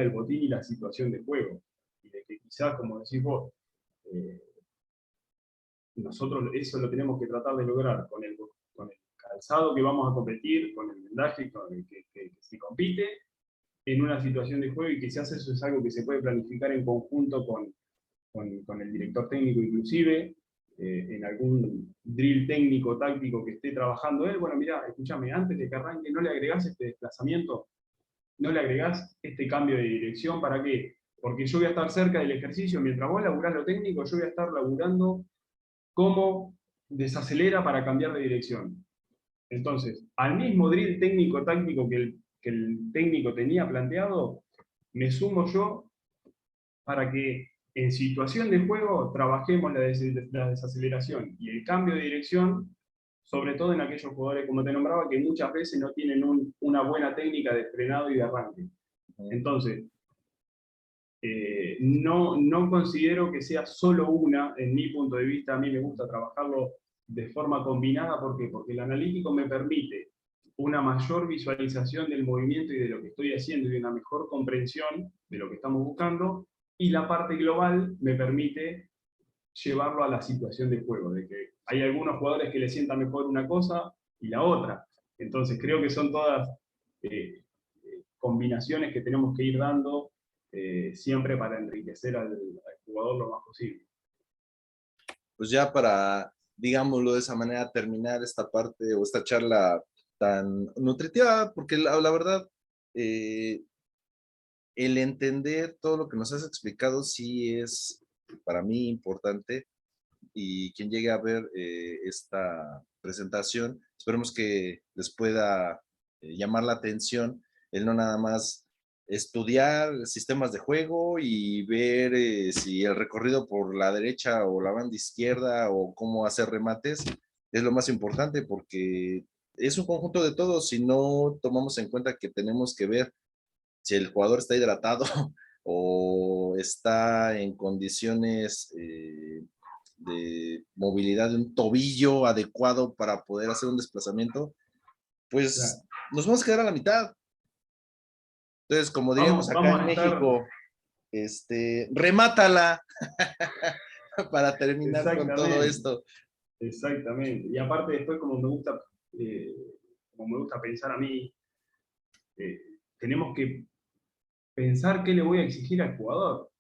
el botín y la situación de juego, y de que quizás, como decís vos, eh, nosotros eso lo tenemos que tratar de lograr con el calzado que vamos a competir, con el vendaje con el que se compite, en una situación de juego, y quizás eso es algo que se puede planificar en conjunto con el director técnico inclusive, en algún drill técnico, táctico que esté trabajando él. Bueno, mira, escúchame, antes de que arranque no le agregás este desplazamiento, no le agregás este cambio de dirección. ¿Para qué? Porque yo voy a estar cerca del ejercicio, mientras vos laburás lo técnico, yo voy a estar laburando cómo desacelera para cambiar de dirección. Entonces, al mismo drill técnico-táctico que el técnico tenía planteado, me sumo yo para que en situación de juego trabajemos la desaceleración y el cambio de dirección, sobre todo en aquellos jugadores, como te nombraba, que muchas veces no tienen una buena técnica de frenado y de arranque. Entonces, no considero que sea solo una, en mi punto de vista. A mí me gusta trabajarlo de forma combinada. ¿Por qué? Porque el analítico me permite una mayor visualización del movimiento y de lo que estoy haciendo, y una mejor comprensión de lo que estamos buscando, y la parte global me permite llevarlo a la situación de juego, de que hay algunos jugadores que le sientan mejor una cosa y la otra. Entonces creo que son todas combinaciones que tenemos que ir dando siempre para enriquecer al jugador lo más posible. Pues ya para, digámoslo de esa manera, terminar esta parte o esta charla tan nutritiva, porque la verdad, eh, el entender todo lo que nos has explicado sí es para mí importante, y quien llegue a ver esta presentación, esperemos que les pueda llamar la atención el no nada más estudiar sistemas de juego y ver si el recorrido por la derecha o la banda izquierda o cómo hacer remates es lo más importante, porque es un conjunto de todos. Si no tomamos en cuenta que tenemos que ver si el jugador está hidratado o está en condiciones de movilidad de un tobillo adecuado para poder hacer un desplazamiento, Claro. pues nos vamos a quedar a la mitad. Entonces, como diríamos Vamos, acá vamos en a estar México, remátala para terminar con todo exactamente, esto. exactamente. Y aparte después, eh, como me gusta pensar a mí, eh, tenemos que pensar qué le voy a exigir al jugador.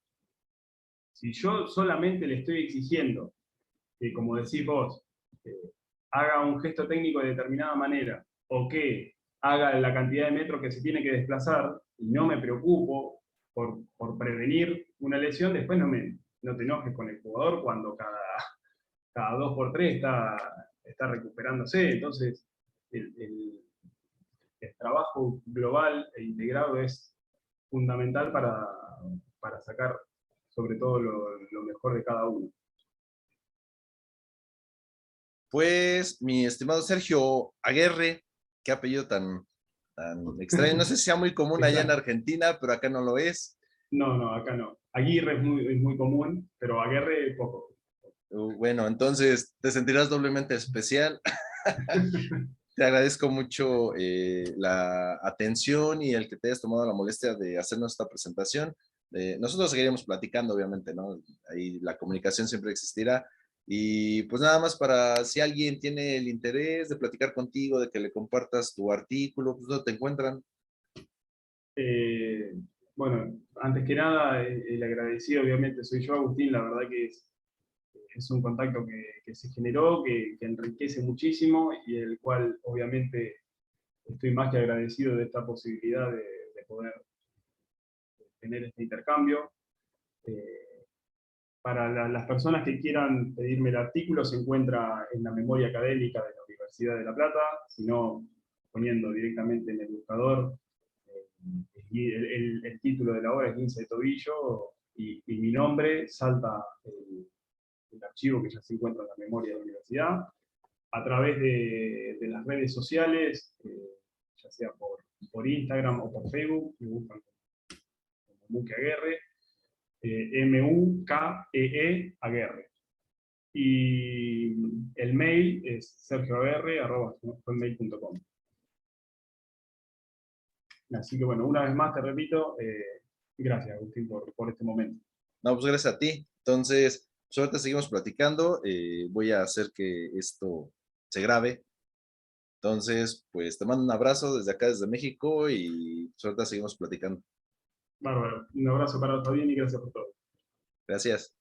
Si yo solamente le estoy exigiendo que, como decís vos, haga un gesto técnico de determinada manera, o que haga la cantidad de metros que se tiene que desplazar y no me preocupo por prevenir una lesión, después no te enojes con el jugador cuando cada 2 por 3 está recuperándose. Entonces, el trabajo global e integrado es fundamental para sacar sobre todo lo mejor de cada uno. Pues, mi estimado Sergio Aguerre, qué apellido tan extraño. No sé si sea muy común allá en Argentina, pero acá no lo es. No, acá no. Aguirre es muy común, pero Aguerre poco. Bueno, entonces te sentirás doblemente especial. Te agradezco mucho la atención y el que te hayas tomado la molestia de hacernos esta presentación. Nosotros seguiremos platicando, obviamente, ¿no? Ahí la comunicación siempre existirá. Y pues nada más para si alguien tiene el interés de platicar contigo, de que le compartas tu artículo, pues ¿dónde te encuentran? Eh, bueno, antes que nada, el agradecido obviamente soy yo, Agustín. La verdad que es un contacto que se generó, que enriquece muchísimo y el cual obviamente estoy más que agradecido de esta posibilidad de poder tener este intercambio. Para las personas que quieran pedirme el artículo, se encuentra en la memoria académica de la Universidad de La Plata, si no, poniendo directamente en el buscador, el título de la obra es Lince de Tobillo, y mi nombre salta el archivo que ya se encuentra en la memoria de la universidad. A través de las redes sociales, ya sea por Instagram o por Facebook, me buscan como Muke Aguerre, Mukeee Aguerre. Y el mail es sergioaguerre@hotmail.com. Así que bueno, una vez más te repito, gracias Agustín por este momento. No, pues gracias a ti. Entonces, pues ahorita seguimos platicando. Voy a hacer que esto se grabe. Entonces, pues te mando un abrazo desde acá, desde México, y pues ahorita seguimos platicando. Bárbaro, un abrazo para todos bien y gracias por todo. Gracias.